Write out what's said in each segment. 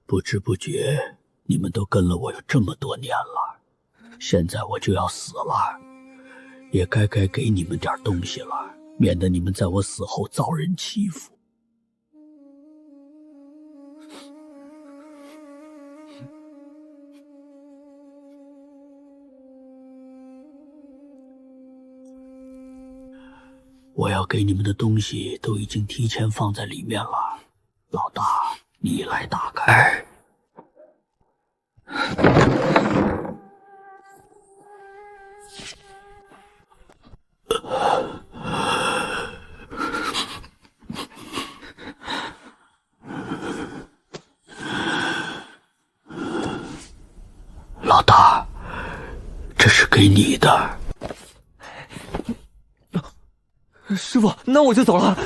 不知不觉，你们都跟了我有这么多年了，现在我就要死了，也该给你们点东西了，免得你们在我死后遭人欺负。我要给你们的东西都已经提前放在里面了，老大，你来打开。老大，这是给你的。师傅，那我就走了。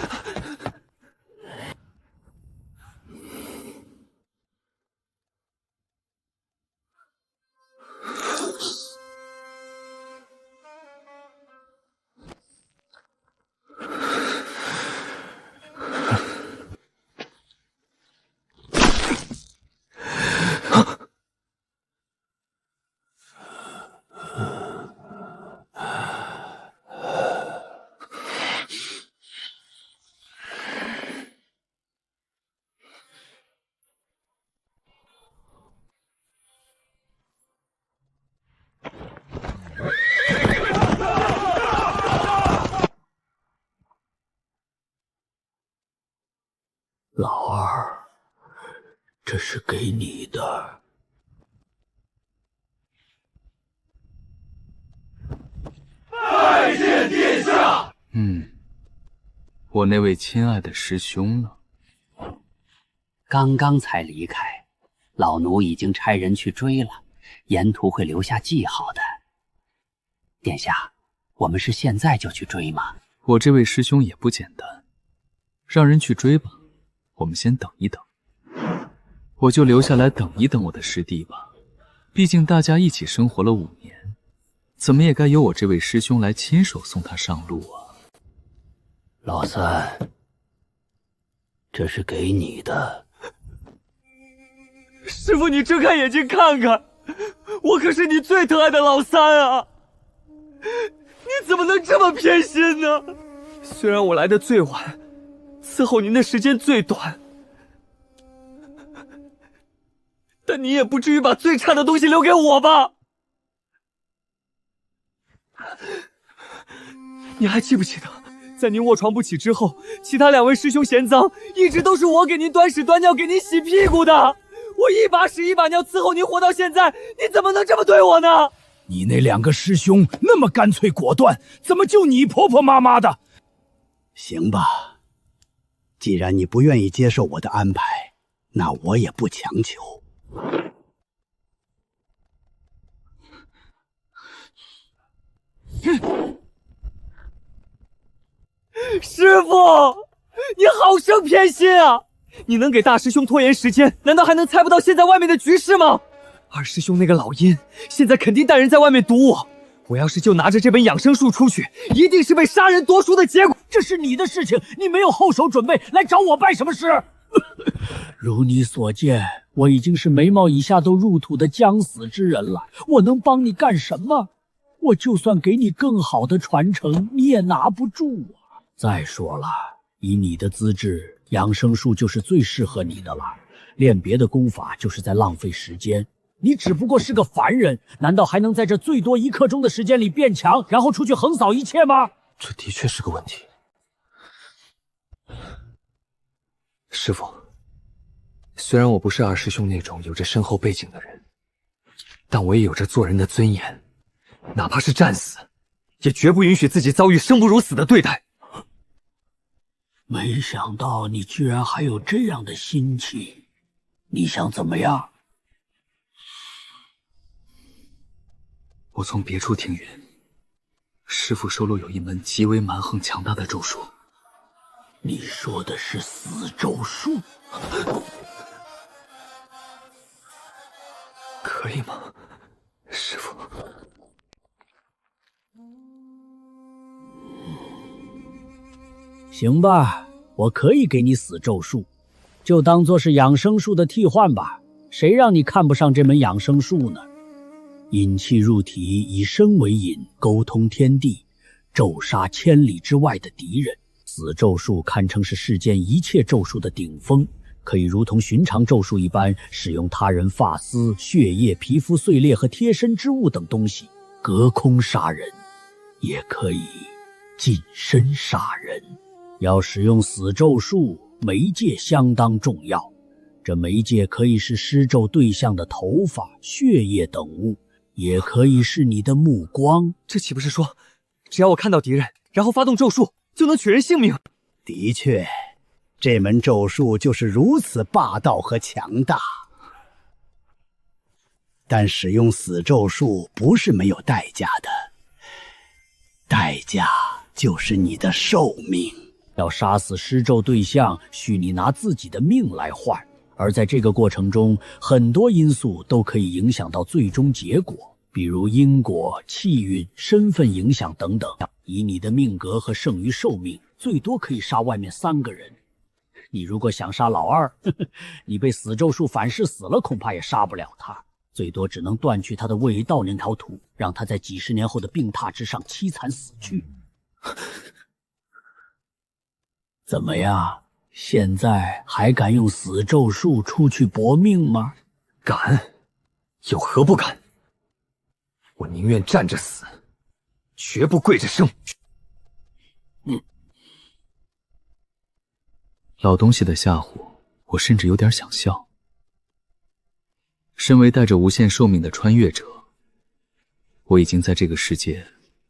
老二，这是给你的。拜见殿下。我那位亲爱的师兄呢？刚刚才离开，老奴已经差人去追了，沿途会留下记号的。殿下，我们是现在就去追吗？我这位师兄也不简单，让人去追吧。我们先等一等，我就留下来等一等我的师弟吧。毕竟大家一起生活了5年，怎么也该由我这位师兄来亲手送他上路啊。老三，这是给你的。师傅，你睁开眼睛看看，我可是你最疼爱的老三啊！你怎么能这么偏心呢？虽然我来的最晚，伺候您的时间最短，但你也不至于把最差的东西留给我吧？你还记不记得，在您卧床不起之后，其他2位师兄嫌脏，一直都是我给您端屎端尿，给您洗屁股的。我一把屎一把尿伺候您活到现在，你怎么能这么对我呢？你那2个师兄那么干脆果断，怎么就你婆婆妈妈的？行吧，既然你不愿意接受我的安排，那我也不强求。师傅，你好生偏心啊！你能给大师兄拖延时间，难道还能猜不到现在外面的局势吗？二师兄那个老阴，现在肯定带人在外面堵我。我要是就拿着这本养生术出去，一定是被杀人夺书的结果。这是你的事情，你没有后手准备，来找我办什么事？如你所见，我已经是眉毛以下都入土的将死之人了，我能帮你干什么？我就算给你更好的传承，你也拿不住啊！再说了，以你的资质，养生术就是最适合你的了，练别的功法就是在浪费时间。你只不过是个凡人，难道还能在这最多1刻钟的时间里变强，然后出去横扫一切吗？这的确是个问题。师傅，虽然我不是二师兄那种有着深厚背景的人，但我也有着做人的尊严，哪怕是战死，也绝不允许自己遭遇生不如死的对待。没想到你居然还有这样的心气，你想怎么样？我从别处听云，师父收录有一门极为蛮横强大的咒术。你说的是死咒术？可以吗，师父？行吧，我可以给你死咒术，就当做是养生术的替换吧。谁让你看不上这门养生术呢？引气入体，以身为引，沟通天地，咒杀千里之外的敌人。死咒术堪称是世间一切咒术的顶峰，可以如同寻常咒术一般，使用他人发丝、血液、皮肤碎裂和贴身之物等东西隔空杀人，也可以近身杀人。要使用死咒术，媒介相当重要。这媒介可以是施咒对象的头发、血液等物，也可以是你的目光。这岂不是说，只要我看到敌人，然后发动咒术，就能取人性命？的确，这门咒术就是如此霸道和强大。但使用死咒术不是没有代价的，代价就是你的寿命。要杀死施咒对象，需你拿自己的命来换，而在这个过程中，很多因素都可以影响到最终结果，比如因果、气运、身份影响等等。以你的命格和剩余寿命，最多可以杀外面3个人。你如果想杀老二，你被死咒术反噬死了，恐怕也杀不了他，最多只能断去他的位移道那条土，让他在几十年后的病榻之上凄惨死去。怎么样？现在还敢用死咒术出去搏命吗？敢，有何不敢？我宁愿站着死，绝不跪着生。老东西的吓唬，我甚至有点想笑。身为带着无限寿命的穿越者，我已经在这个世界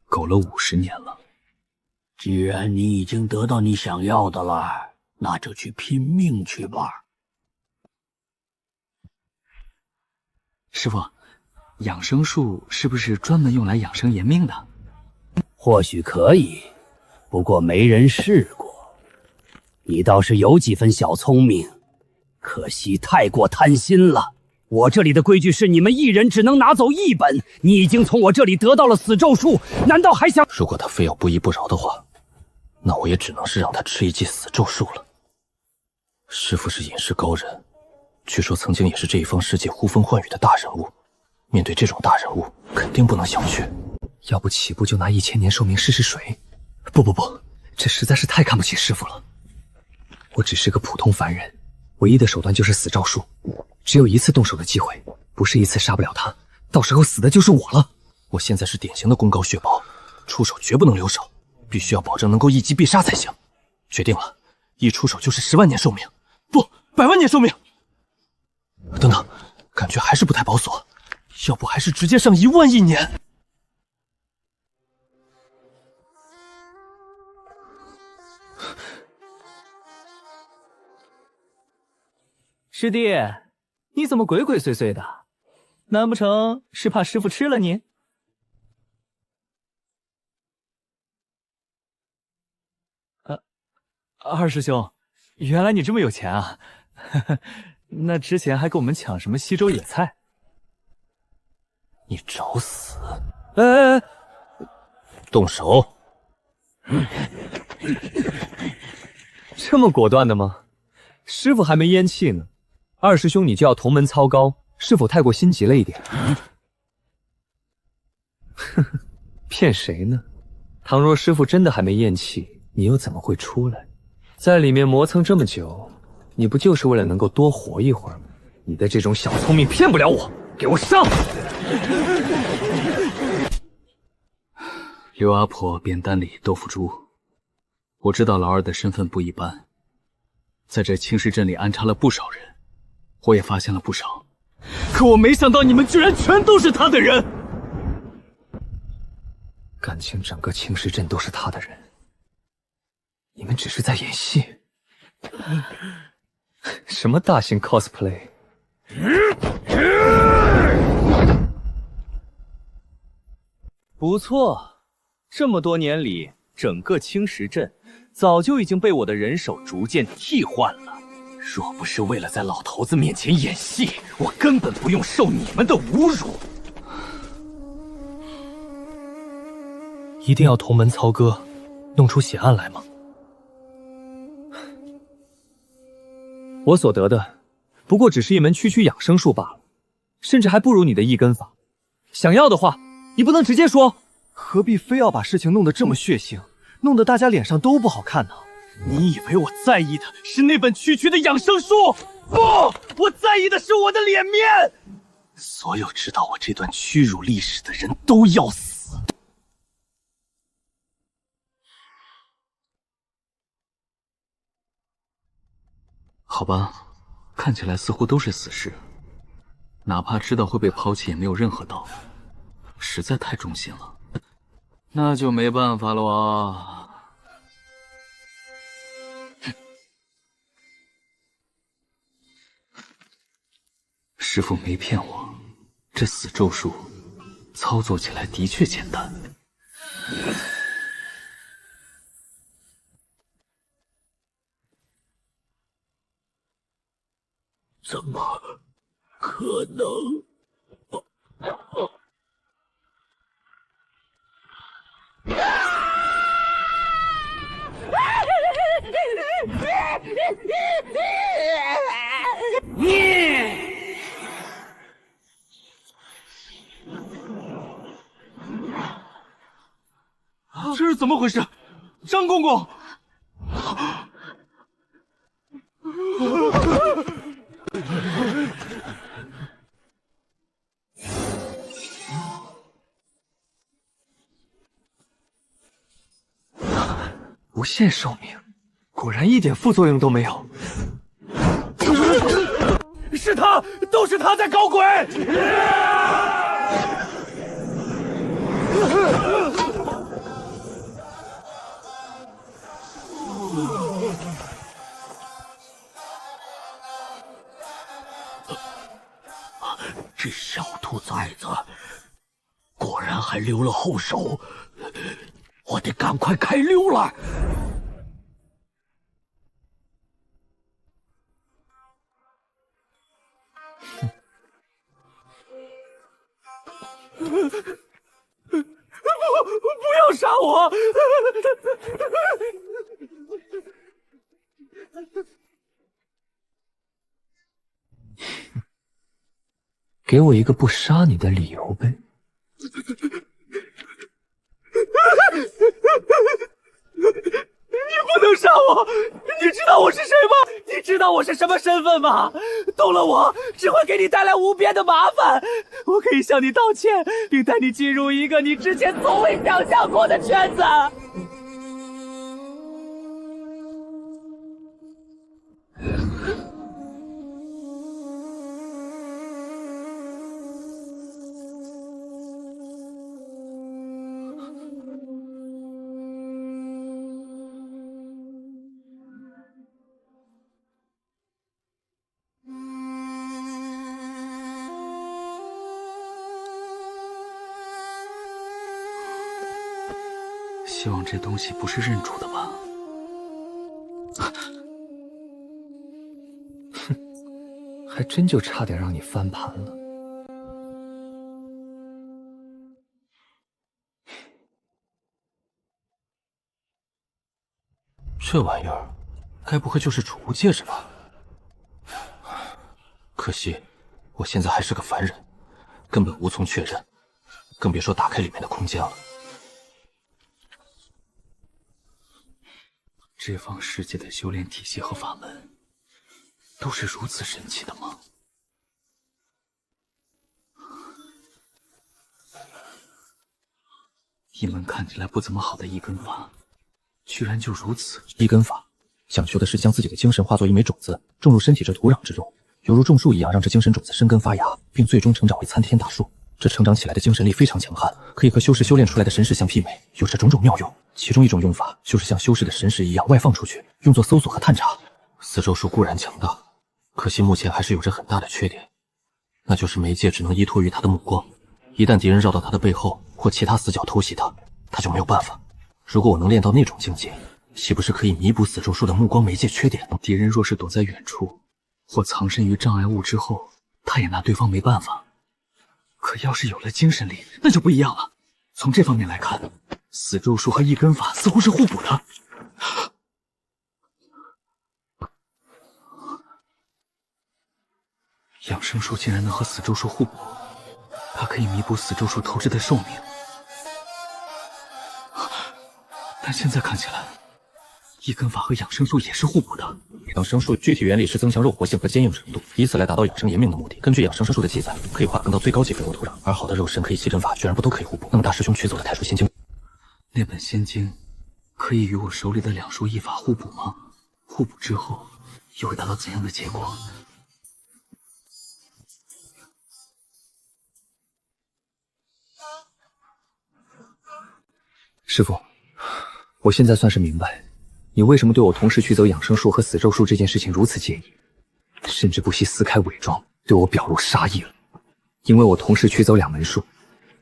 苟了50年了。既然你已经得到你想要的了，那就去拼命去吧。师傅，养生术是不是专门用来养生延命的？或许可以，不过没人试过。你倒是有几分小聪明，可惜太过贪心了。我这里的规矩是你们一人只能拿走1本，你已经从我这里得到了死咒术，难道还想……如果他非要不依不饶的话，那我也只能是让他吃一剂死咒术了。师父是隐世高人，据说曾经也是这一方世界呼风唤雨的大人物，面对这种大人物，肯定不能小觑。要不起步就拿1000年寿命试试水？不，这实在是太看不起师父了。我只是个普通凡人，唯一的手段就是死咒术，只有1次动手的机会，不是1次杀不了他，到时候死的就是我了。我现在是典型的功高血薄，出手绝不能留手，必须要保证能够一击必杀才行。决定了，一出手就是10万年寿命，不，100万年寿命。等等，感觉还是不太保守，要不还是直接上1万亿年。师弟，你怎么鬼鬼祟祟的？难不成是怕师父吃了你？二师兄，原来你这么有钱啊！那之前还跟我们抢什么西周野菜？你找死！哎，动手！这么果断的吗？师傅还没咽气呢，二师兄你就要同门操高，是否太过心急了一点？哼，骗谁呢？倘若师傅真的还没咽气，你又怎么会出来？在里面磨蹭这么久，你不就是为了能够多活一会儿吗？你的这种小聪明骗不了我，给我上！刘阿婆扁担里豆腐猪，我知道老二的身份不一般，在这青石镇里安插了不少人，我也发现了不少，可我没想到你们居然全都是他的人。感情整个青石镇都是他的人，你们只是在演戏。什么大型 cosplay？ 不错，这么多年里，整个青石镇早就已经被我的人手逐渐替换了。若不是为了在老头子面前演戏，我根本不用受你们的侮辱。一定要同门操戈，弄出血案来吗？我所得的，不过只是一门区区养生术罢了，甚至还不如你的一根法。想要的话，你不能直接说，何必非要把事情弄得这么血腥，弄得大家脸上都不好看呢？你以为我在意的是那本区区的养生术？不，我在意的是我的脸面。所有知道我这段屈辱历史的人都要死。好吧，看起来似乎都是死士，哪怕知道会被抛弃，也没有任何道理，实在太忠心了。那就没办法了啊。师父没骗我，这死咒术操作起来的确简单。怎么可能？这是怎么回事？张公公！无限寿命，果然一点副作用都没有。是他，都是他在搞鬼！这小兔崽子果然还留了后手，我得赶快开溜了。不要杀我！给我一个不杀你的理由呗。你不能杀我！你知道我是谁吗？你知道我是什么身份吗？动了我，只会给你带来无边的麻烦。我可以向你道歉，并带你进入一个你之前从未想象过的圈子。希望这东西不是认主的吧？还真就差点让你翻盘了。这玩意儿，该不会就是储物戒指吧？可惜，我现在还是个凡人，根本无从确认，更别说打开里面的空间了。这方世界的修炼体系和法门，都是如此神奇的吗？一门看起来不怎么好的一根法，居然就如此。一根法，想求的是将自己的精神化作一枚种子，种入身体这土壤之中，犹如种树一样，让这精神种子生根发芽，并最终成长为参天大树。这成长起来的精神力非常强悍，可以和修士修炼出来的神识相媲美，有着种种妙用。其中一种用法就是像修士的神识一样外放出去，用作搜索和探查。死咒术固然强大，可惜目前还是有着很大的缺点，那就是媒介只能依托于他的目光。一旦敌人绕到他的背后或其他死角偷袭他，他就没有办法。如果我能练到那种境界，岂不是可以弥补死咒术的目光媒介缺点？敌人若是躲在远处，或藏身于障碍物之后，他也拿对方没办法。可要是有了精神力，那就不一样了。从这方面来看，死咒术和一根法似乎是互补的。养生术竟然能和死咒术互补，它可以弥补死咒术透支的寿命。但现在看起来，一根法和养生术也是互补的。养生术具体原理是增强肉活性和坚硬程度，以此来达到养生延命的目的。根据养生术的记载，可以化根到最高级肥沃土壤，而好的肉身可以吸真法，居然不都可以互补？那么大师兄取走的太初仙经，那本仙经可以与我手里的两术一法互补吗？互补之后又会达到怎样的结果？师傅，我现在算是明白，你为什么对我同时取走养生术和死咒术这件事情如此介意，甚至不惜撕开伪装，对我表露杀意了。因为我同时取走2门术，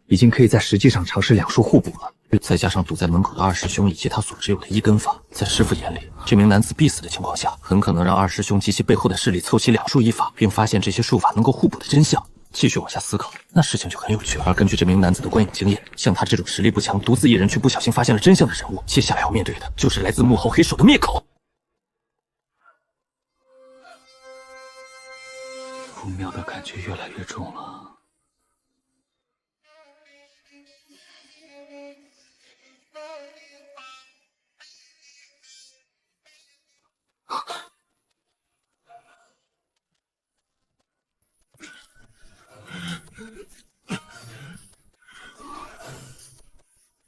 已经可以在实际上尝试两术互补了。再加上堵在门口的二师兄以及他所持有的一根法，在师傅眼里，这名男子必死的情况下，很可能让二师兄及其背后的势力凑齐两术一法，并发现这些术法能够互补的真相。继续往下思考，那事情就很有趣了。而根据这名男子的观影经验，像他这种实力不强、独自一人却不小心发现了真相的人物，接下来要面对的就是来自幕后黑手的灭口。不妙的感觉越来越重了。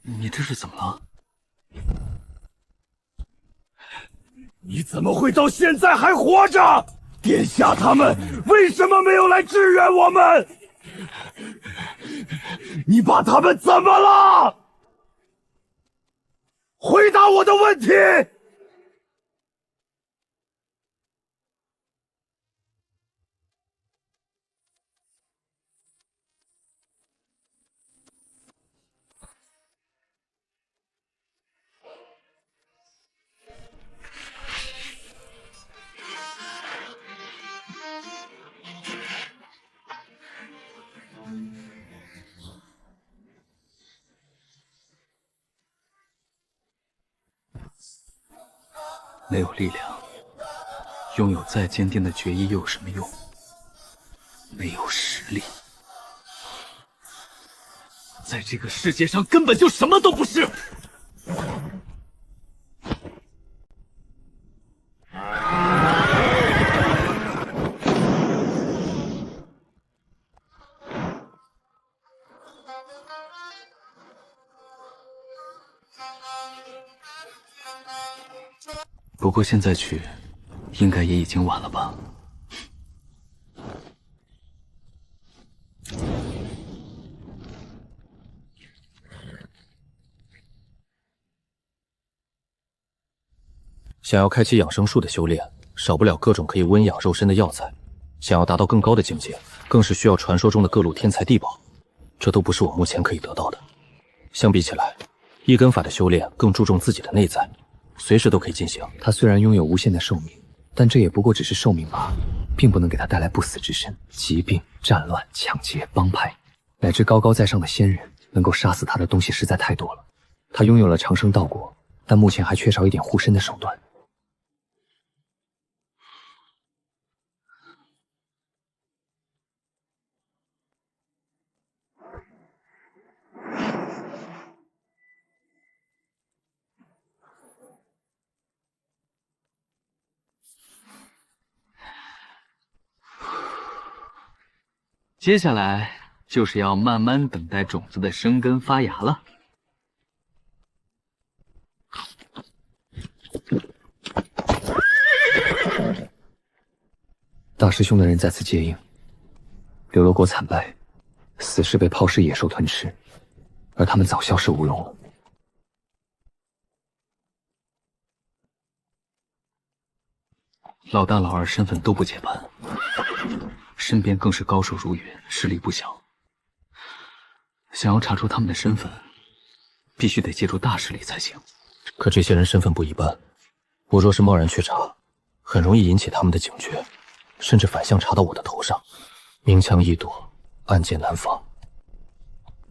你这是怎么了？你怎么会到现在还活着？殿下他们为什么没有来支援我们？你把他们怎么了？回答我的问题！没有力量，拥有再坚定的决意又有什么用？没有实力，在这个世界上根本就什么都不是。不过现在去，应该也已经晚了吧？想要开启养生术的修炼，少不了各种可以温养肉身的药材；想要达到更高的境界，更是需要传说中的各路天材地宝，这都不是我目前可以得到的。相比起来，一根法的修炼更注重自己的内在。随时都可以进行。他虽然拥有无限的寿命，但这也不过只是寿命罢了，并不能给他带来不死之身。疾病、战乱、抢劫、帮派，乃至高高在上的仙人，能够杀死他的东西实在太多了。他拥有了长生道果，但目前还缺少一点护身的手段。接下来就是要慢慢等待种子的生根发芽了。大师兄的人再次接应，流罗国惨败，死尸被抛尸野兽吞吃，而他们早消失无踪了。老大、老二身份都不接班，身边更是高手如云，实力不小。想要查出他们的身份，必须得借助大势力才行。可这些人身份不一般，我若是贸然去查，很容易引起他们的警觉，甚至反向查到我的头上。明枪易躲，暗箭难防。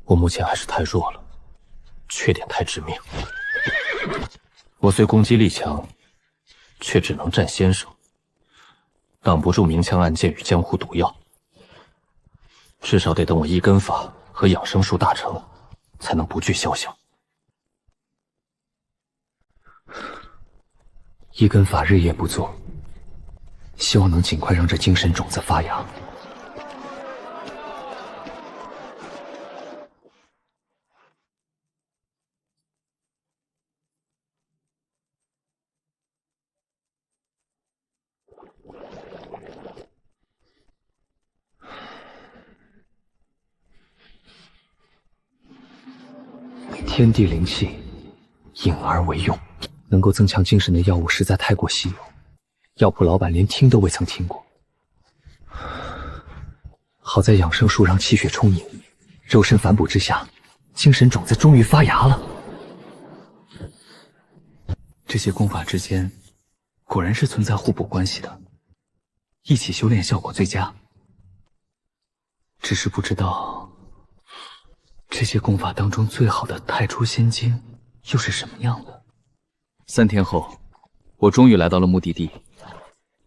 我目前还是太弱了，缺点太致命。我虽攻击力强，却只能占先手，挡不住明枪暗箭与江湖毒药。至少得等我一根法和养生术大成，才能不惧萧响。一根法日夜不做，希望能尽快让这精神种子发芽。天地灵气，引而为用。能够增强精神的药物实在太过稀有，药铺老板连听都未曾听过。好在养生术让气血充盈，肉身反哺之下，精神种子终于发芽了。这些功法之间果然是存在互补关系的，一起修炼效果最佳。只是不知道这些功法当中最好的太初仙经又是什么样的。3天后，我终于来到了目的地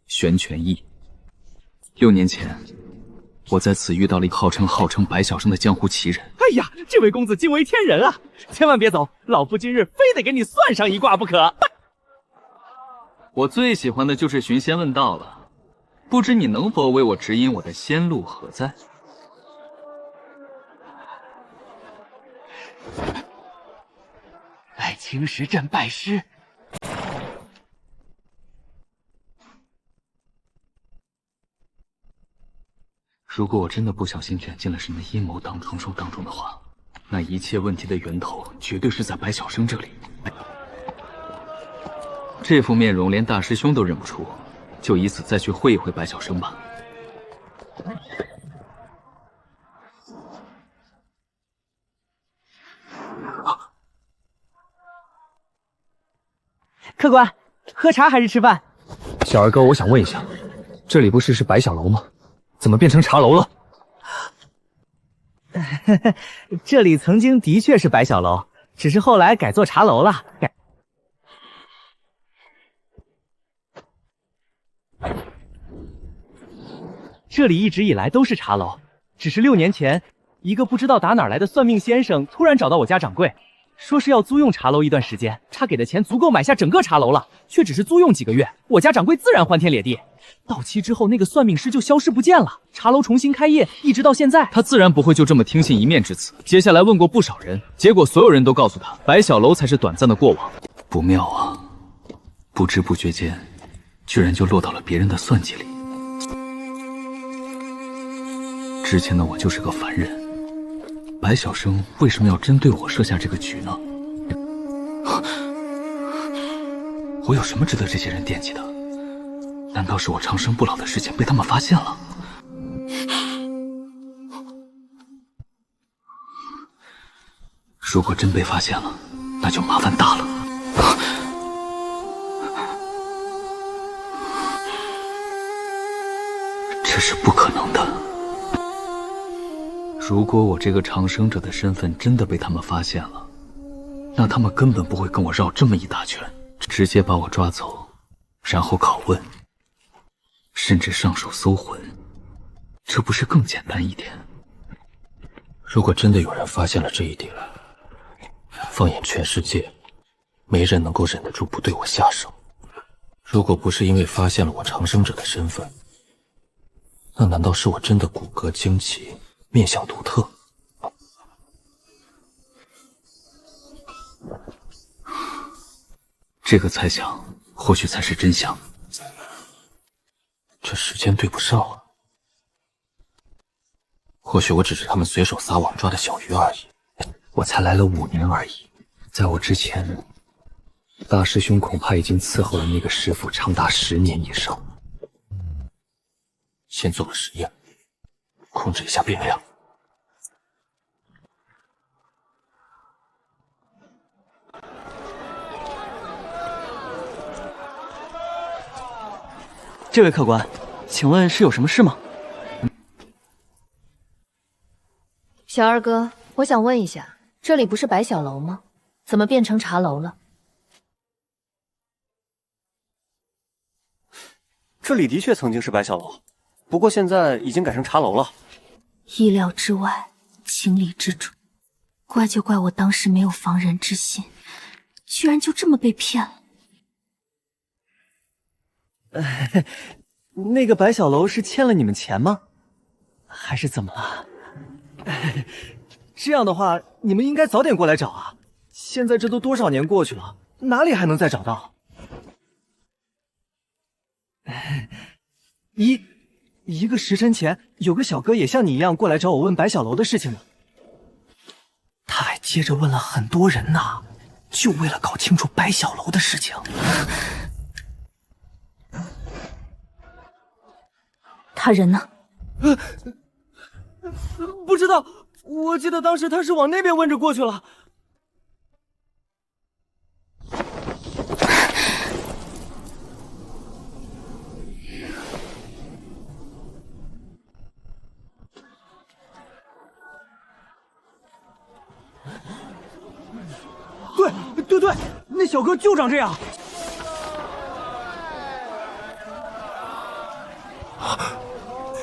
玄泉驿。6年前，我在此遇到了一个号称白晓生的江湖奇人。哎呀，这位公子惊为天人啊！千万别走，老夫今日非得给你算上一卦不可。我最喜欢的就是寻仙问道了，不知你能否为我指引我的仙路何在？来青石镇拜师。如果我真的不小心卷进了什么阴谋当中的话，那一切问题的源头绝对是在白晓生这里。这副面容连大师兄都认不出，就以此再去会一会白晓生吧。客官，喝茶还是吃饭？小二哥，我想问一下，这里不是白小楼吗？怎么变成茶楼了？这里曾经的确是白小楼，只是后来改做茶楼了。这里一直以来都是茶楼，只是6年前，一个不知道打哪儿来的算命先生突然找到我家掌柜，说是要租用茶楼一段时间，他给的钱足够买下整个茶楼了，却只是租用几个月，我家掌柜自然欢天咧地。到期之后，那个算命师就消失不见了，茶楼重新开业，一直到现在。他自然不会就这么听信一面之词，接下来问过不少人，结果所有人都告诉他，白小楼才是短暂的过往。不妙啊，不知不觉间，居然就落到了别人的算计里。之前的我就是个凡人，白晓生为什么要针对我设下这个局呢？我有什么值得这些人惦记的？难道是我长生不老的事情被他们发现了？如果真被发现了，那就麻烦大了。这是不可能的。如果我这个长生者的身份真的被他们发现了，那他们根本不会跟我绕这么一大圈，直接把我抓走，然后拷问，甚至上手搜魂，这不是更简单一点？如果真的有人发现了这一点，放眼全世界，没人能够忍得住不对我下手。如果不是因为发现了我长生者的身份，那难道是我真的骨骼惊奇，面相独特？这个猜想或许才是真相。这时间对不上啊。或许我只是他们随手撒网抓的小鱼而已。我才来了5年而已，在我之前，大师兄恐怕已经伺候了那个师傅长达10年以上。先做个实验，控制一下变量。这位客官，请问是有什么事吗？小二哥，我想问一下，这里不是白小楼吗？怎么变成茶楼了？这里的确曾经是白小楼，不过现在已经改成茶楼了。意料之外，情理之中。怪就怪我当时没有防人之心，居然就这么被骗了。那个白小楼是欠了你们钱吗？还是怎么了？这样的话，你们应该早点过来找啊！现在这都多少年过去了，哪里还能再找到？一个时辰前，有个小哥也像你一样过来找我问白小楼的事情呢。他还接着问了很多人呢，就为了搞清楚白小楼的事情。他人呢？不知道，我记得当时他是往那边问着过去了。对，那小哥就长这样。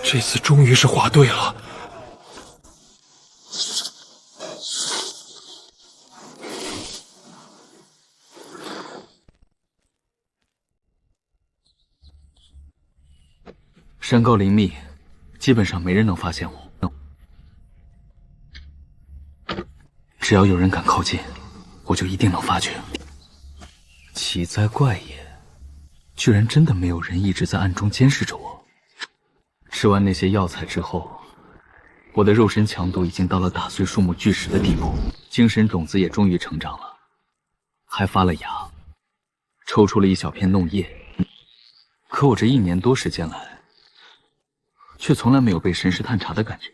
这次终于是画对了。山高林密，基本上没人能发现我。只要有人敢靠近，我就一定能发觉。奇哉怪也，居然真的没有人一直在暗中监视着我。吃完那些药材之后，我的肉身强度已经到了打碎树木巨石的地步，精神种子也终于成长了，还发了芽，抽出了一小片弄叶。可我这1年多时间来，却从来没有被神识探查的感觉。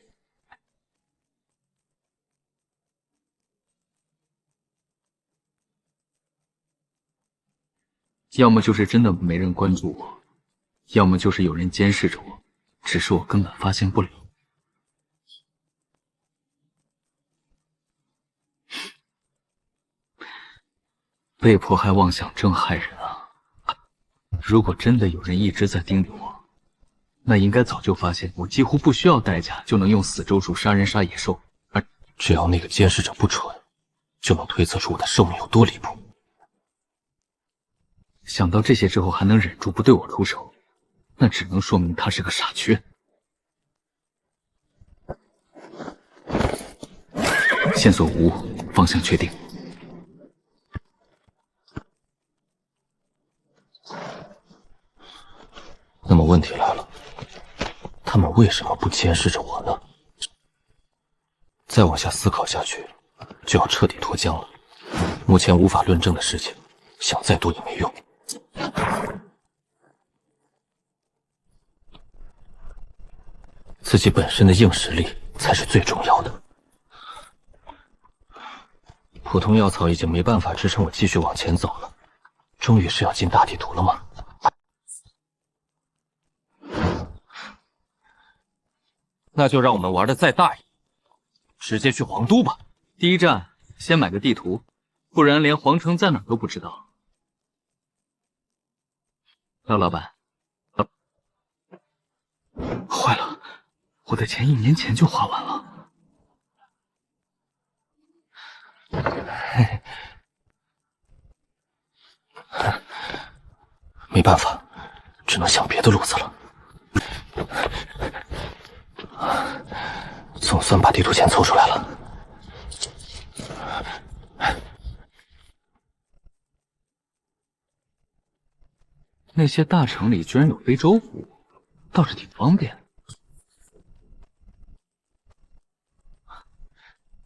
要么就是真的没人关注我，要么就是有人监视着我，只是我根本发现不了。被迫害妄想症害人啊！如果真的有人一直在盯着我，那应该早就发现我几乎不需要代价就能用死咒术杀人杀野兽，而只要那个监视者不蠢，就能推测出我的寿命有多离谱。想到这些之后还能忍住不对我出手，那只能说明他是个傻缺。线索无误，方向确定。那么问题来了，他们为什么不监视着我呢？再往下思考下去，就要彻底脱缰了。目前无法论证的事情，想再多也没用。自己本身的硬实力才是最重要的。普通药草已经没办法支撑我继续往前走了，终于是要进大地图了吗？那就让我们玩的再大一点，直接去皇都吧。第一站先买个地图，不然连皇城在哪儿都不知道。廖老板，坏了，我的钱1年前就花完了。没办法，只能想别的路子了。总算把地图钱凑出来了。那些大城里居然有非洲服务，倒是挺方便。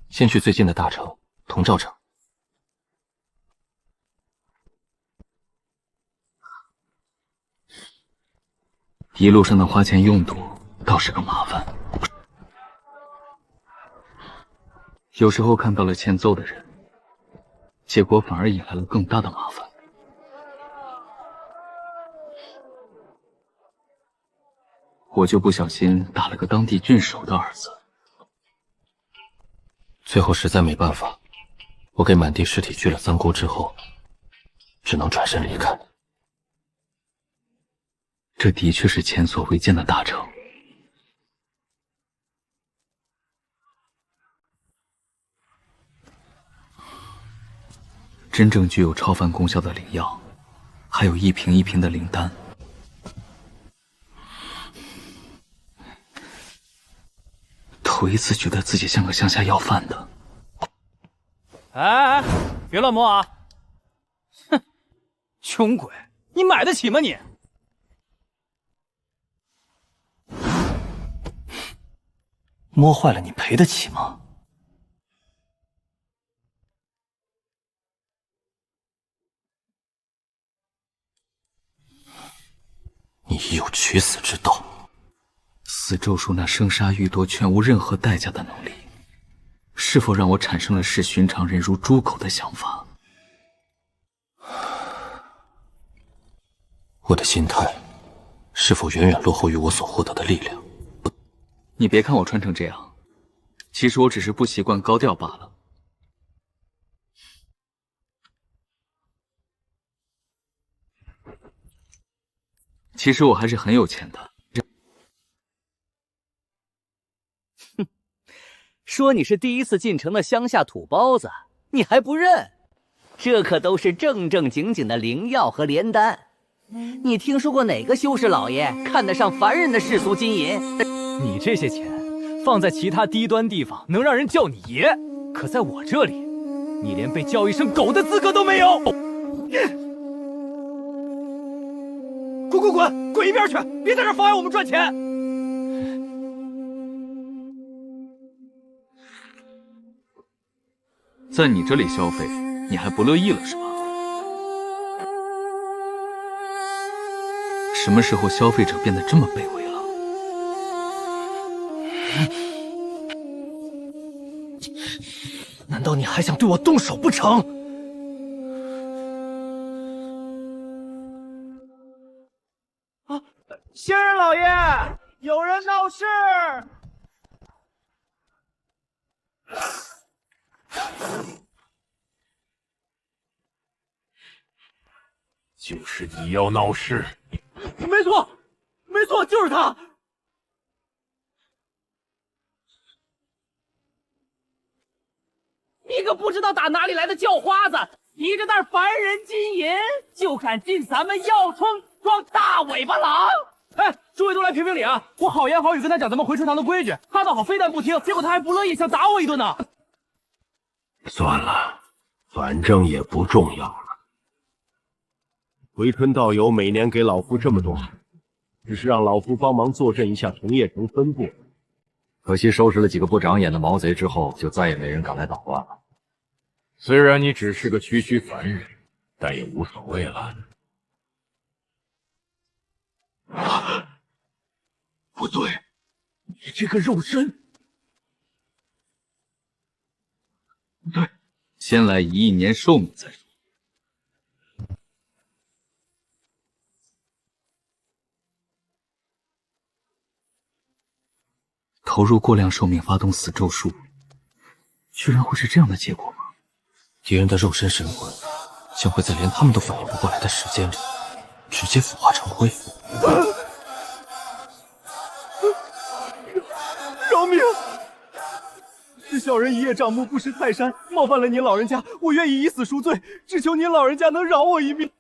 先去最近的大城同兆城。一路上的花钱用度倒是个麻烦，有时候看到了欠揍的人，结果反而引来了更大的麻烦。我就不小心打了个当地郡守的儿子，最后实在没办法，我给满地尸体鞠了3躬之后，只能转身离开。这的确是前所未见的大城。真正具有超凡功效的灵药，还有一瓶一瓶的灵丹。头一次觉得自己像个乡下要饭的。哎，别乱摸啊！哼，穷鬼，你买得起吗你？摸坏了你赔得起吗？你已有取死之道。死咒术那生杀予夺全无任何代价的能力，是否让我产生了视寻常人如猪狗的想法？我的心态是否远远落后于我所获得的力量？你别看我穿成这样，其实我只是不习惯高调罢了。其实我还是很有钱的。哼，说你是第一次进城的乡下土包子，你还不认？这可都是正正经经的灵药和炼丹。你听说过哪个修士老爷看得上凡人的世俗金银？你这些钱放在其他低端地方能让人叫你爷，可在我这里，你连被叫一声狗的资格都没有。滚一边去！别在这妨碍我们赚钱！在你这里消费，你还不乐意了是吧？什么时候消费者变得这么卑微了？难道你还想对我动手不成？啊！仙人老爷，有人闹事！就是你要闹事。没错，没错，就是他。你可不知道打哪里来的叫花子，提着袋凡人金银，就敢进咱们药庄装大尾巴狼！哎，诸位都来评评理啊！我好言好语跟他讲咱们回春堂的规矩，他倒好非但不听，结果他还不乐意，想打我一顿呢。算了，反正也不重要了。回春道友每年给老夫这么多，只是让老夫帮忙坐镇一下桐叶城分部。可惜收拾了几个不长眼的毛贼之后，就再也没人敢来捣乱了。虽然你只是个区区凡人，但也无所谓了。不对，你这个肉身，不对，先来1亿年寿命再说。投入过量寿命发动死咒术，居然会是这样的结果吗？敌人的肉身神魂将会在连他们都反应不过来的时间里，直接腐化成灰。饶命！是小人一叶障目，不识泰山，冒犯了您老人家，我愿意以死赎罪，只求您老人家能饶我一命。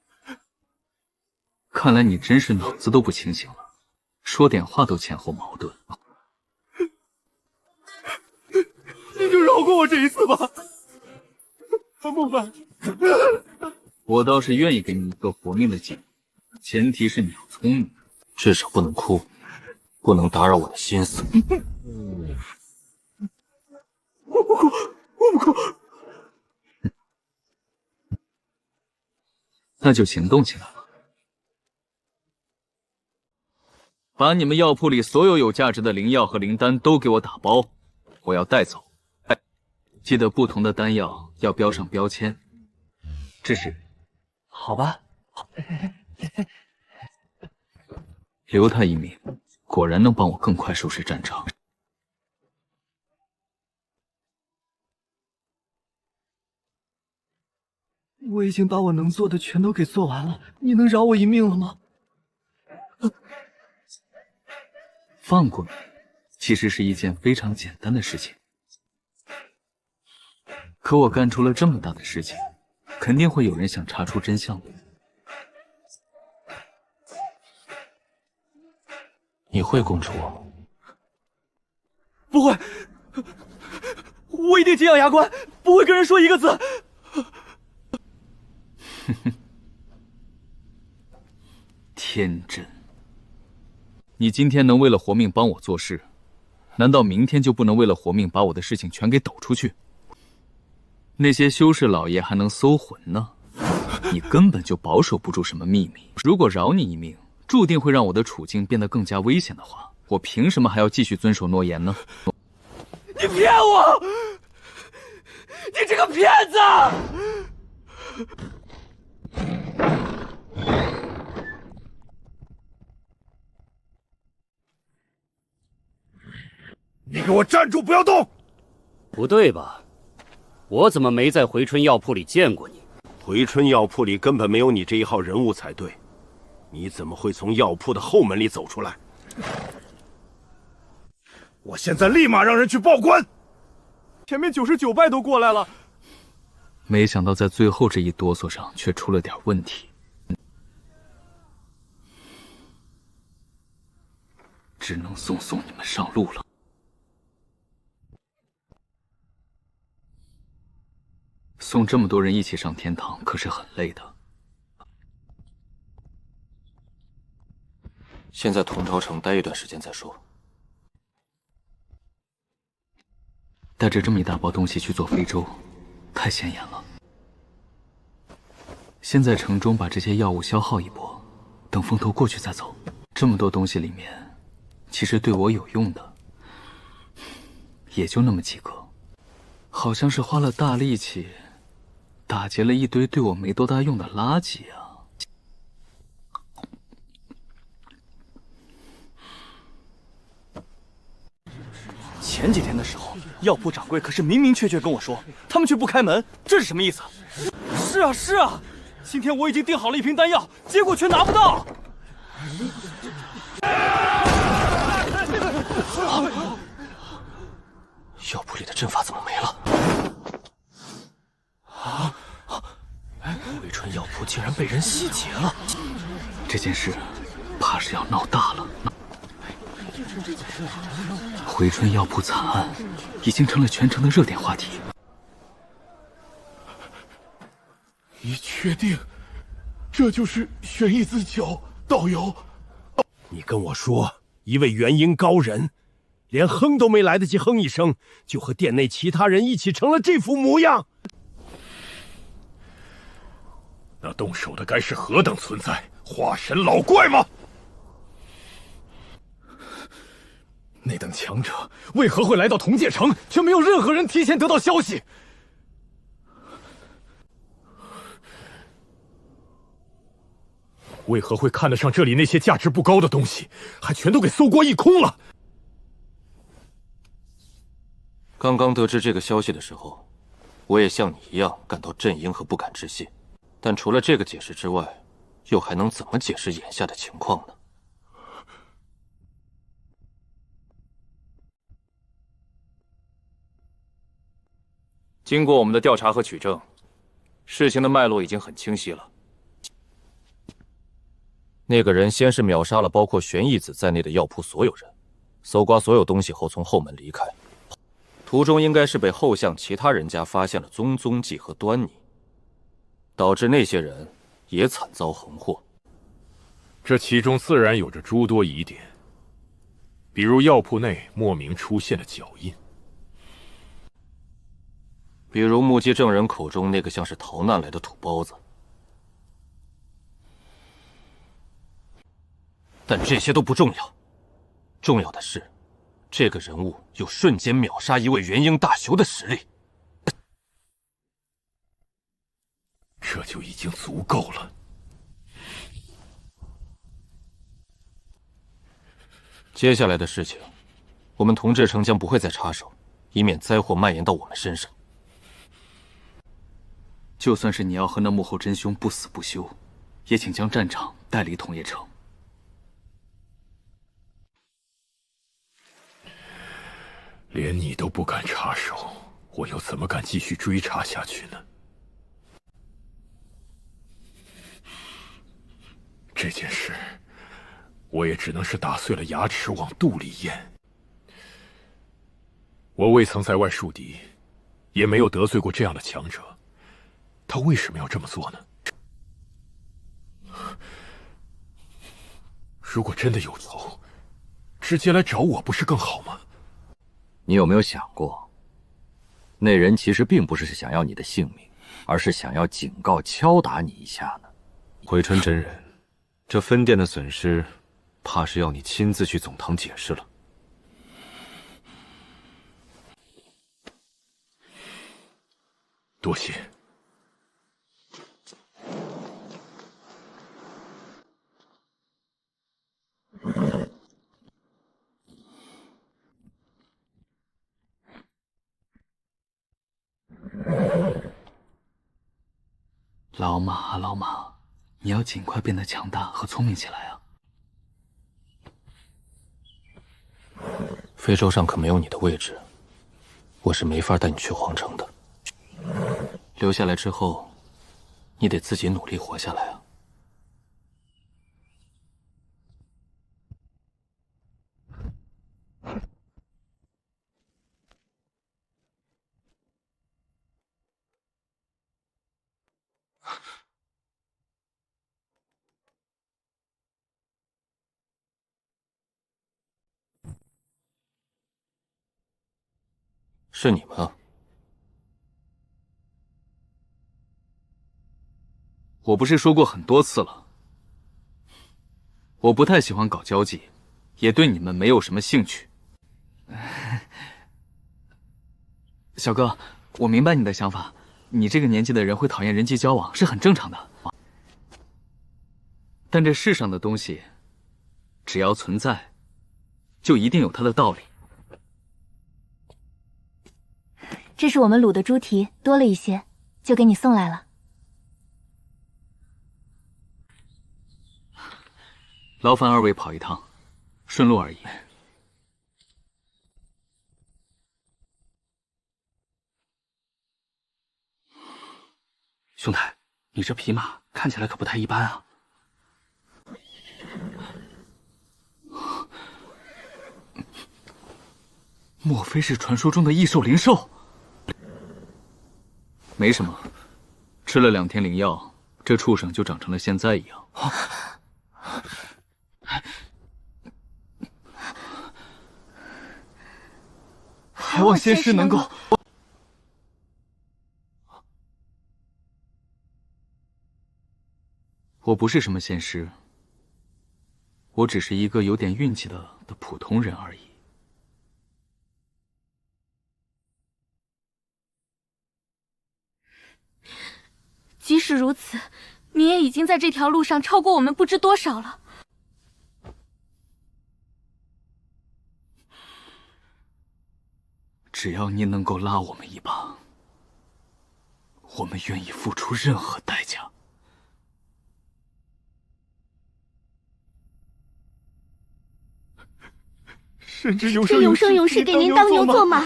看来你真是脑子都不清醒了，说点话都前后矛盾。你就饶过我这一次吧，木凡。我倒是愿意给你一个活命的机会，前提是你要聪明，至少不能哭，不能打扰我的心思。我不哭，我不哭。那就行动起来吧，把你们药铺里所有有价值的灵药和灵丹都给我打包，我要带走。记得不同的丹药要标上标签。这是，好吧。留他一命，果然能帮我更快收拾战场。我已经把我能做的全都给做完了，你能饶我一命了吗？放过你，其实是一件非常简单的事情。可我干出了这么大的事情，肯定会有人想查出真相的。你会供出我吗？不会，我一定紧咬牙关，不会跟人说一个字。天真！你今天能为了活命帮我做事，难道明天就不能为了活命把我的事情全给抖出去？那些修士老爷还能搜魂呢，你根本就保守不住什么秘密。如果饶你一命，注定会让我的处境变得更加危险的话，我凭什么还要继续遵守诺言呢？你骗我！你这个骗子！你给我站住，不要动！不对吧？我怎么没在回春药铺里见过你？回春药铺里根本没有你这一号人物才对，你怎么会从药铺的后门里走出来？我现在立马让人去报官！前面99拜都过来了，没想到在最后这一哆嗦上却出了点问题，只能送你们上路了。送这么多人一起上天堂可是很累的。先在同朝城待一段时间再说。带着这么一大包东西去做非洲，太显眼了。先在城中把这些药物消耗一波，等风头过去再走。这么多东西里面，其实对我有用的，也就那么几个。好像是花了大力气，打劫了一堆对我没多大用的垃圾啊！前几天的时候，药铺掌柜可是明明确确跟我说，他们却不开门，这是什么意思？是啊，今天我已经订好了一瓶丹药，结果却拿不到。药铺里的阵法怎么没了？回春药铺竟然被人洗劫了！这件事怕是要闹大了。回春药铺惨案已经成了全城的热点话题。你确定这就是玄异子酒？道友，你跟我说，一位元婴高人，连哼都没来得及哼一声，就和店内其他人一起成了这副模样。那动手的该是何等存在？化神老怪吗？那等强者为何会来到同界城，却没有任何人提前得到消息？为何会看得上这里那些价值不高的东西，还全都给搜过一空了？刚刚得知这个消息的时候，我也像你一样感到震惊和不敢置信。但除了这个解释之外，又还能怎么解释眼下的情况呢？经过我们的调查和取证，事情的脉络已经很清晰了。那个人先是秒杀了包括玄义子在内的药铺所有人，搜刮所有东西后从后门离开，途中应该是被后巷其他人家发现了踪迹和端倪，导致那些人也惨遭横祸。这其中自然有着诸多疑点，比如药铺内莫名出现的脚印，比如目击证人口中那个像是逃难来的土包子。但这些都不重要，重要的是，这个人物有瞬间秒杀一位元婴大修的实力。这就已经足够了。接下来的事情，我们同志城将不会再插手，以免灾祸蔓延到我们身上。就算是你要和那幕后真凶不死不休，也请将战场带离同业城。连你都不敢插手，我又怎么敢继续追查下去呢？这件事，我也只能是打碎了牙齿往肚里咽。我未曾在外树敌，也没有得罪过这样的强者，他为什么要这么做呢？如果真的有仇，直接来找我不是更好吗？你有没有想过，那人其实并不是想要你的性命，而是想要警告、敲打你一下呢？回春真人，这分店的损失，怕是要你亲自去总堂解释了。多谢。老马，老马，你要尽快变得强大和聪明起来啊！非洲上可没有你的位置，我是没法带你去皇城的。留下来之后，你得自己努力活下来啊！是你们啊？我不是说过很多次了，我不太喜欢搞交际，也对你们没有什么兴趣。小哥，我明白你的想法，你这个年纪的人会讨厌人际交往是很正常的。但这世上的东西，只要存在，就一定有它的道理。这是我们卤的猪蹄，多了一些，就给你送来了。劳烦二位跑一趟，顺路而已。兄台，你这匹马看起来可不太一般啊！莫非是传说中的异兽灵兽？没什么，吃了2天灵药，这畜生就长成了现在一样。还望仙师能够……我不是什么仙师，我只是一个有点运气的普通人而已。即使如此，你也已经在这条路上超过我们不知多少了。只要你能够拉我们一把，我们愿意付出任何代价。甚至这永生勇士给您当牛做马。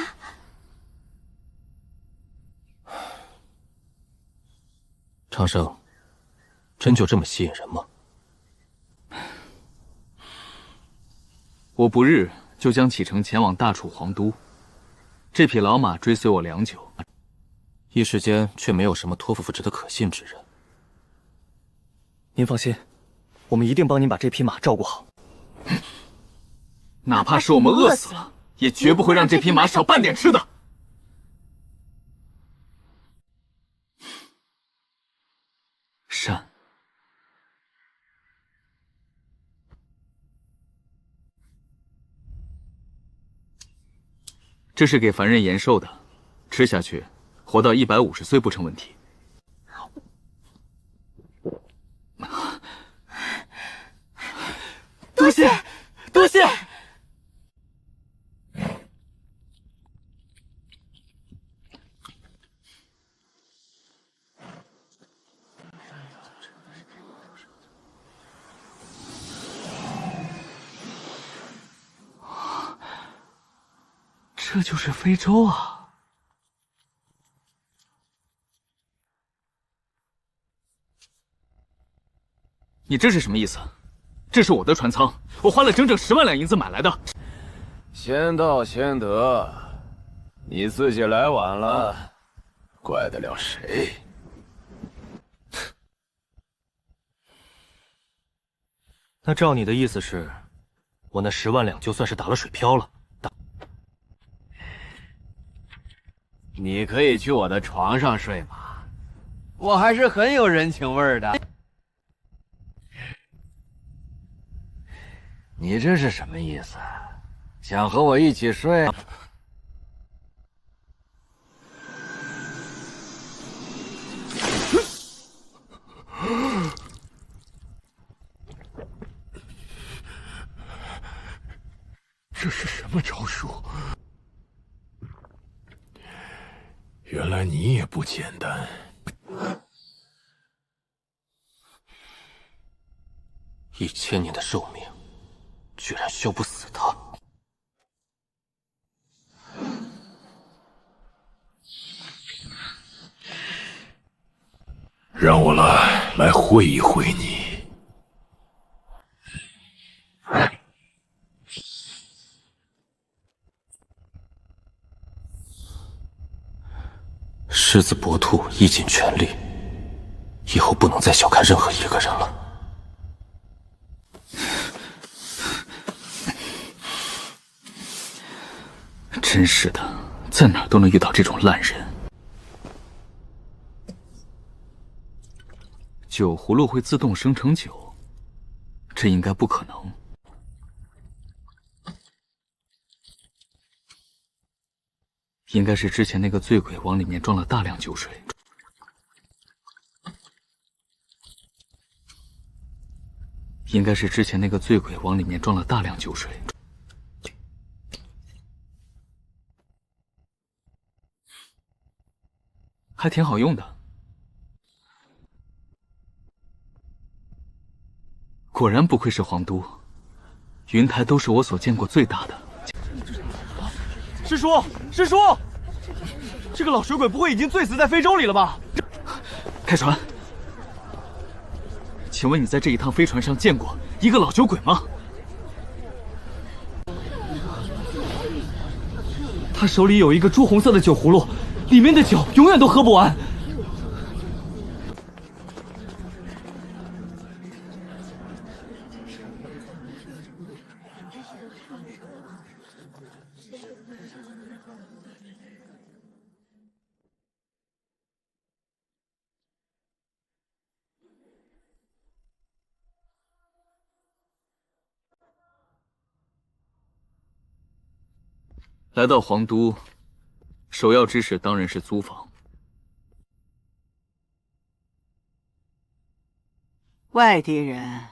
长生，真就这么吸引人吗？我不日就将启程前往大楚皇都，这匹老马追随我良久，一时间却没有什么托付值得可信之人。您放心，我们一定帮您把这匹马照顾好。哪怕是我们饿死了，也绝不会让这匹马少半点吃的。善。这是给凡人延寿的，吃下去，活到150岁不成问题。多谢，多谢。这就是非洲啊！你这是什么意思？这是我的船舱，我花了整整10万两银子买来的。先到先得，你自己来晚了，怪得了谁？那照你的意思是，我那10万两就算是打了水漂了？你可以去我的床上睡嘛，我还是很有人情味儿的。你这是什么意思？想和我一起睡？这是什么招数？原来你也不简单。1000年的寿命，居然修不死他。让我来会一会你。狮子搏兔，一尽全力，以后不能再小看任何一个人了。真是的，在哪儿都能遇到这种烂人。酒葫芦会自动生成酒，这应该不可能。应该是之前那个醉鬼往里面装了大量酒水。应该是之前那个醉鬼往里面装了大量酒水。还挺好用的。果然不愧是皇都，云台都是我所见过最大的。师叔，师叔，这个老水鬼不会已经醉死在非洲里了吧？开船。请问你在这一趟飞船上见过一个老酒鬼吗？他手里有一个朱红色的酒葫芦，里面的酒永远都喝不完。来到皇都，首要之事当然是租房。外地人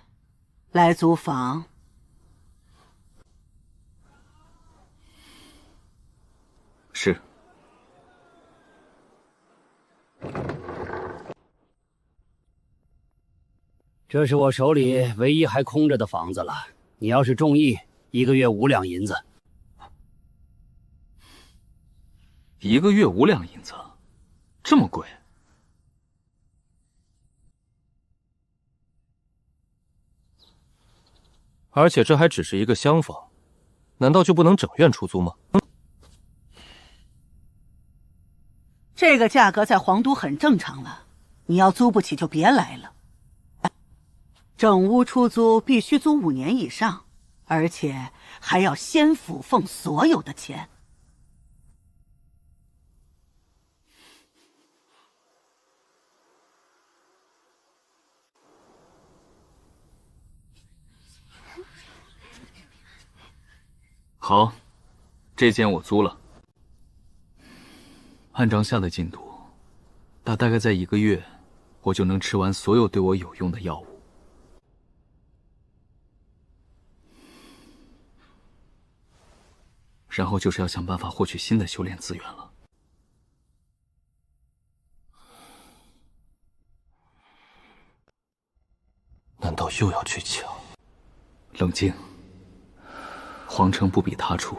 来租房，是。这是我手里唯一还空着的房子了。你要是中意，1个月5两银子。1个月5两银子，这么贵？而且这还只是一个厢房，难道就不能整院出租吗？这个价格在皇都很正常了，你要租不起就别来了。整屋出租必须租5年以上，而且还要先付奉所有的钱。好，这间我租了。按照下的进度，大概在1个月，我就能吃完所有对我有用的药物。然后就是要想办法获取新的修炼资源了。难道又要去抢？冷静。皇城不比他处，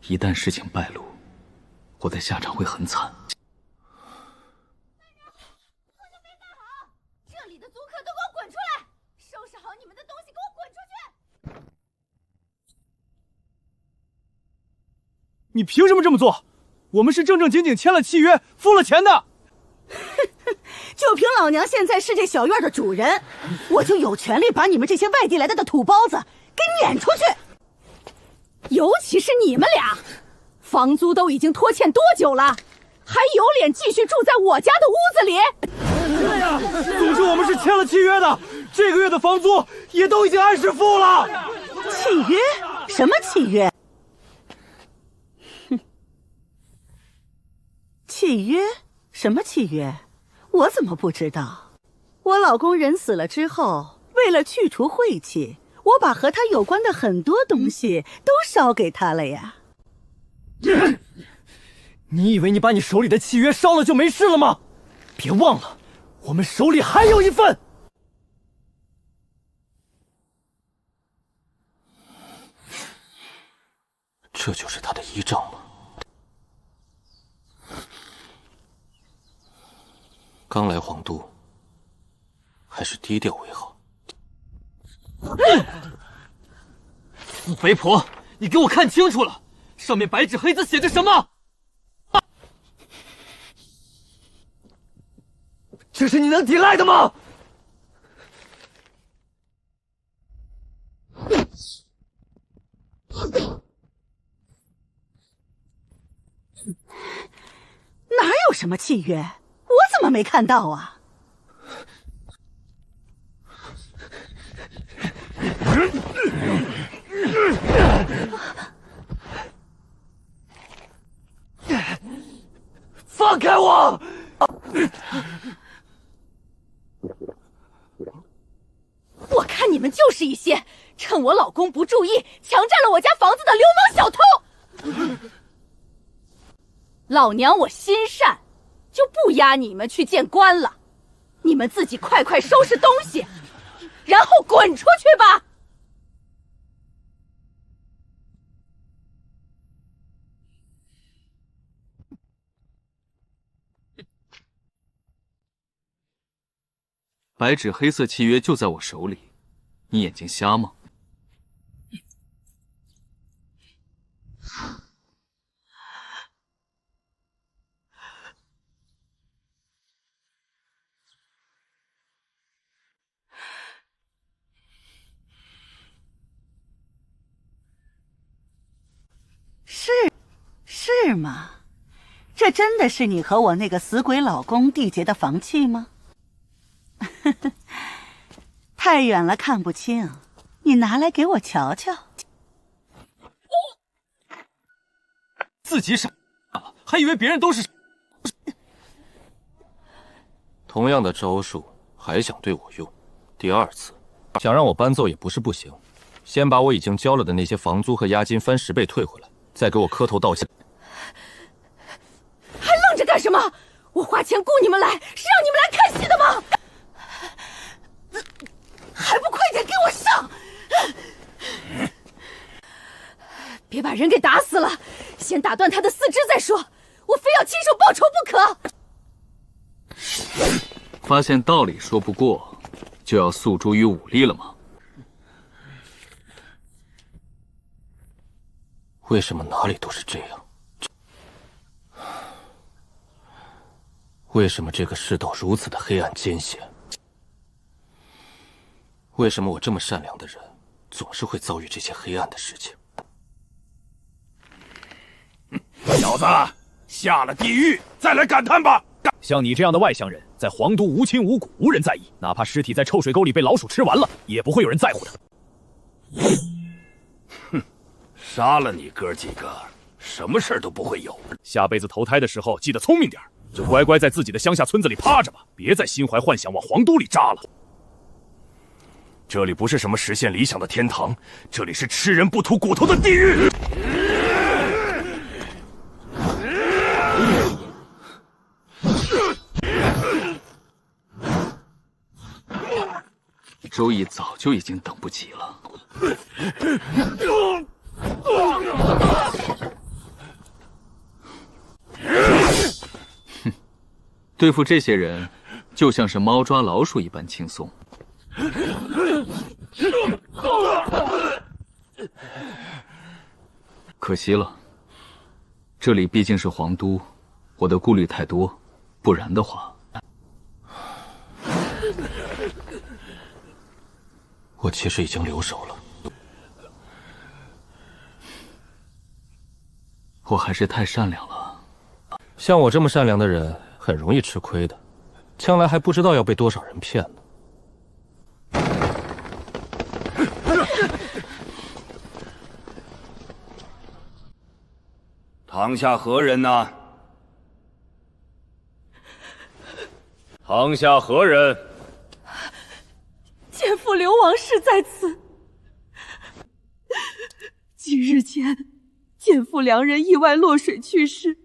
一旦事情败露，我的下场会很惨。这里的租客都给我滚出来！你凭什么这么做？我们是正正经经签了契约，付了钱的。就凭老娘现在是这小院的主人，我就有权利把你们这些外地来的土包子给撵出去。尤其是你们俩，房租都已经拖欠多久了，还有脸继续住在我家的屋子里？对呀，总之我们是签了契约的，这个月的房租也都已经按时付了。契约？什么契约？哼，契约？什么契约？我怎么不知道？我老公人死了之后，为了去除晦气，我把和他有关的很多东西都烧给他了呀。你以为你把你手里的契约烧了就没事了吗？别忘了，我们手里还有一份。这就是他的依仗吗？刚来皇都，还是低调为好。死肥婆，你给我看清楚了，上面白纸黑字写着什么？这是你能抵赖的吗？哪有什么契约？我怎么没看到啊？放开我！我看你们就是一些趁我老公不注意强占了我家房子的流氓小偷。老娘我心善，就不押你们去见官了。你们自己快快收拾东西，然后滚出去吧。白纸黑色契约就在我手里，你眼睛瞎吗？是吗？这真的是你和我那个死鬼老公缔结的房契吗？太远了看不清，你拿来给我瞧瞧。自己傻了，还以为别人都是。同样的招数还想对我用，第二次想让我搬走也不是不行。先把我已经交了的那些房租和押金翻10倍退回来，再给我磕头道歉。还愣着干什么？我花钱雇你们来，是让你们来看戏的吗？还不快点给我上！别把人给打死了，先打断他的四肢再说。我非要亲手报仇不可。发现道理说不过，就要诉诸于武力了吗？为什么哪里都是这样？为什么这个世道如此的黑暗艰险？为什么我这么善良的人，总是会遭遇这些黑暗的事情？小子，下了地狱再来感叹吧！像你这样的外乡人，在皇都无亲无故，无人在意，哪怕尸体在臭水沟里被老鼠吃完了，也不会有人在乎的。哼，杀了你哥几个，什么事儿都不会有。下辈子投胎的时候，记得聪明点，就乖乖在自己的乡下村子里趴着吧，别再心怀幻想往皇都里扎了。这里不是什么实现理想的天堂，这里是吃人不吐骨头的地狱。周易早就已经等不及了。哼，对付这些人，就像是猫抓老鼠一般轻松。可惜了，这里毕竟是皇都，我的顾虑太多，不然的话，我其实已经留手了。我还是太善良了。像我这么善良的人，很容易吃亏的，将来还不知道要被多少人骗呢。堂下何人呐？堂下何人？奸夫流亡氏在此。几日前，奸夫两人意外落水去世，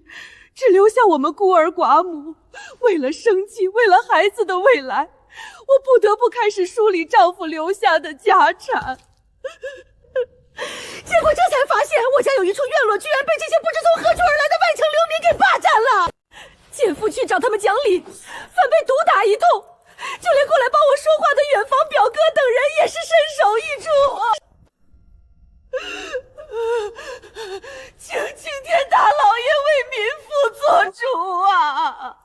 只留下我们孤儿寡母。为了生计，为了孩子的未来，我不得不开始梳理丈夫留下的家产。结果这才发现，我家有一处院落居然被这些不知从何处而来的外城流民给霸占了。奸夫去找他们讲理，反被毒打一通，就连过来帮我说话的远房表哥等人也是身首异处。请青天大老爷为民妇做主啊！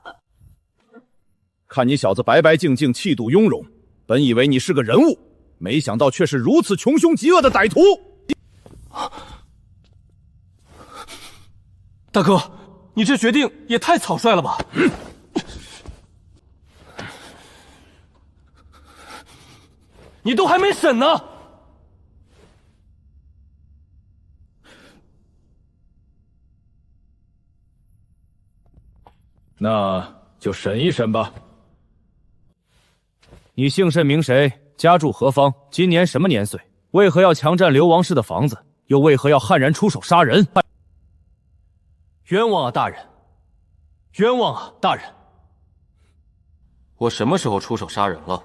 看你小子白白净净，气度雍容，本以为你是个人物，没想到却是如此穷凶极恶的歹徒。大哥，你这决定也太草率了吧！你都还没审呢。那就审一审吧。你姓甚名谁？家住何方？今年什么年岁？为何要强占流亡氏的房子？又为何要悍然出手杀人？冤枉啊，大人！冤枉啊，大人！我什么时候出手杀人了？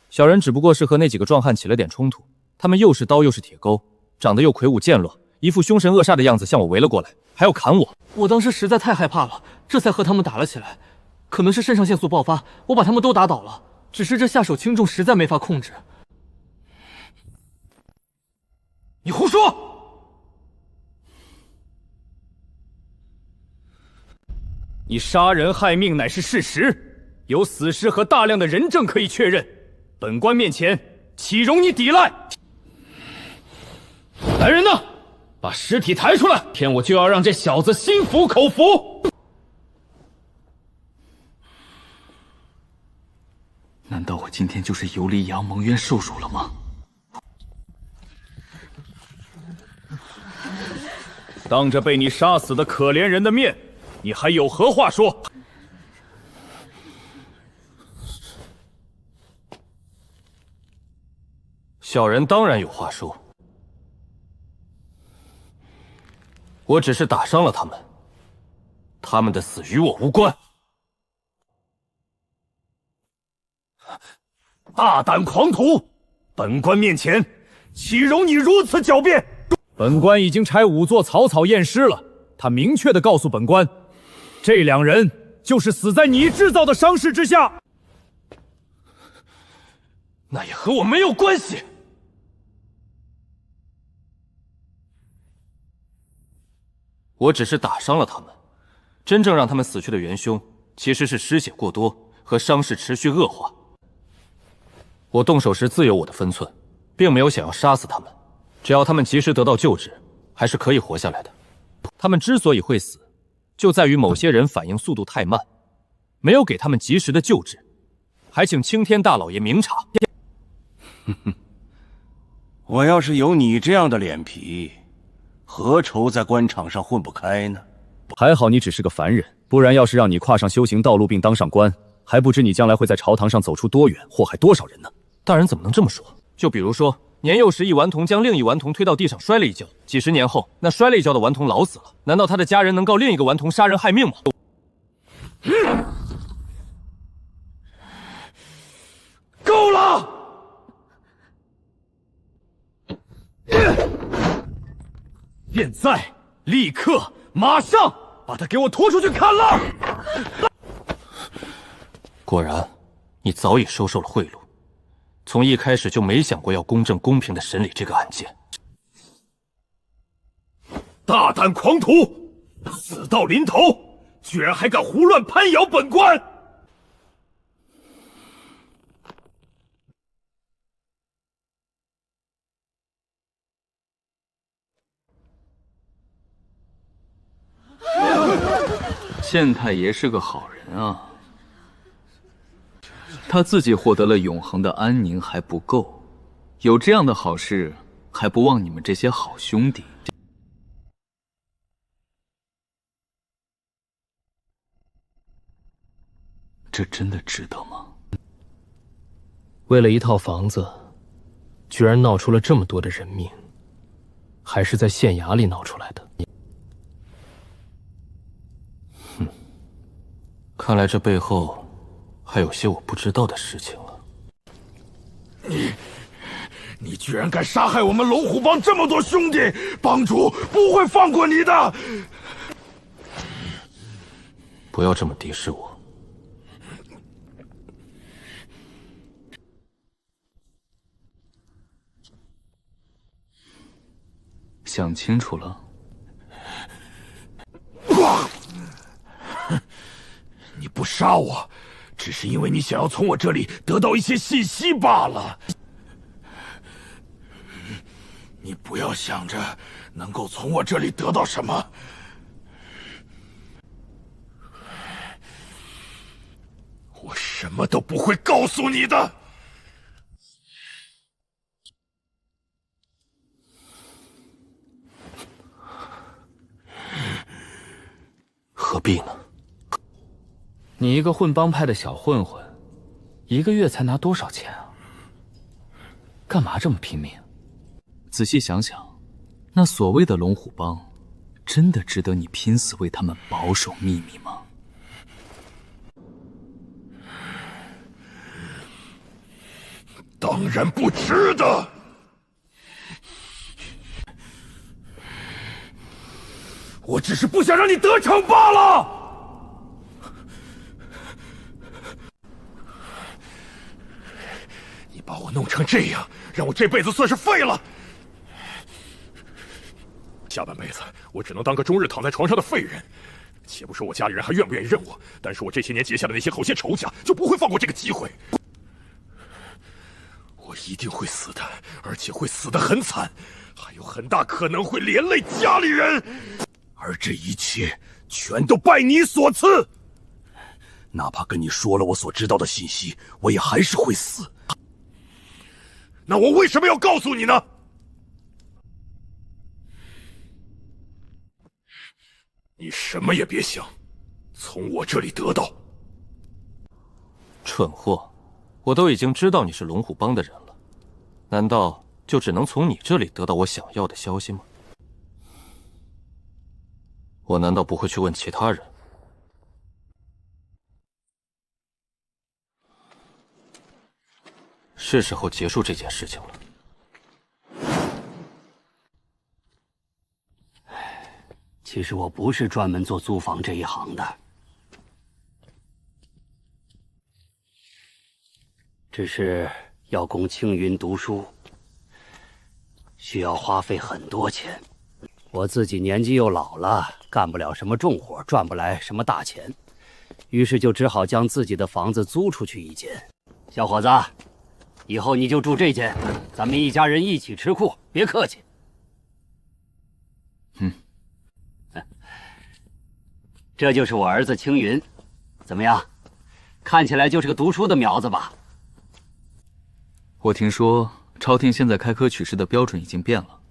小人只不过是和那几个壮汉起了点冲突，他们又是刀又是铁钩，长得又魁梧健硕，一副凶神恶煞的样子，向我围了过来，还要砍我。我当时实在太害怕了，这才和他们打了起来。可能是肾上腺素爆发，我把他们都打倒了。只是这下手轻重实在没法控制。你胡说！你杀人害命乃是事实，有死尸和大量的人证可以确认。本官面前岂容你抵赖？来人呐，把尸体抬出来！偏我就要让这小子心服口服。难道我今天就是游离阳蒙冤受辱了吗？当着被你杀死的可怜人的面，你还有何话说？小人当然有话说，我只是打伤了他们，他们的死与我无关。大胆狂徒！本官面前岂容你如此狡辩？本官已经差仵作草草验尸了，他明确地告诉本官，这两人就是死在你制造的伤势之下。那也和我没有关系。我只是打伤了他们，真正让他们死去的元凶其实是失血过多和伤势持续恶化。我动手时自有我的分寸，并没有想要杀死他们，只要他们及时得到救治，还是可以活下来的。他们之所以会死，就在于某些人反应速度太慢，没有给他们及时的救治，还请青天大老爷明察。我要是有你这样的脸皮，何愁在官场上混不开呢？还好你只是个凡人，不然要是让你跨上修行道路并当上官，还不知你将来会在朝堂上走出多远，祸害多少人呢？大人怎么能这么说？就比如说，年幼时一顽童将另一顽童推到地上摔了一跤，几十年后，那摔了一跤的顽童老死了，难道他的家人能告另一个顽童杀人害命吗？够了！现在，立刻，马上把他给我拖出去砍了！果然，你早已收受了贿赂，从一开始就没想过要公正公平的审理这个案件。大胆狂徒，死到临头，居然还敢胡乱攀咬本官！县太爷是个好人啊，他自己获得了永恒的安宁还不够，有这样的好事，还不忘你们这些好兄弟。这真的值得吗？为了一套房子，居然闹出了这么多的人命，还是在县衙里闹出来的。看来这背后还有些我不知道的事情了。你居然敢杀害我们龙虎帮这么多兄弟，帮主不会放过你的！不要这么敌视我。想清楚了？你不杀我，只是因为你想要从我这里得到一些信息罢了。你不要想着能够从我这里得到什么。我什么都不会告诉你的。何必呢？你一个混帮派的小混混，一个月才拿多少钱啊？干嘛这么拼命？仔细想想，那所谓的龙虎帮，真的值得你拼死为他们保守秘密吗？当然不值得。我只是不想让你得逞罢了。你把我弄成这样，让我这辈子算是废了。下半辈子我只能当个终日躺在床上的废人。且不说我家里人还愿不愿意认我，但是我这些年结下的那些好些仇家，就不会放过这个机会。我一定会死的，而且会死得很惨，还有很大可能会连累家里人。而这一切全都拜你所赐。哪怕跟你说了我所知道的信息，我也还是会死。那我为什么要告诉你呢？你什么也别想从我这里得到。蠢货，我都已经知道你是龙虎帮的人了，难道就只能从你这里得到我想要的消息吗？我难道不会去问其他人？是时候结束这件事情了。其实我不是专门做租房这一行的，只是要供青云读书，需要花费很多钱。我自己年纪又老了，干不了什么重活，赚不来什么大钱，于是就只好将自己的房子租出去一间。小伙子，以后你就住这间，咱们一家人一起吃苦，别客气。这就是我儿子青云，怎么样？看起来就是个读书的苗子吧？我听说朝廷现在开科取士的标准已经变了。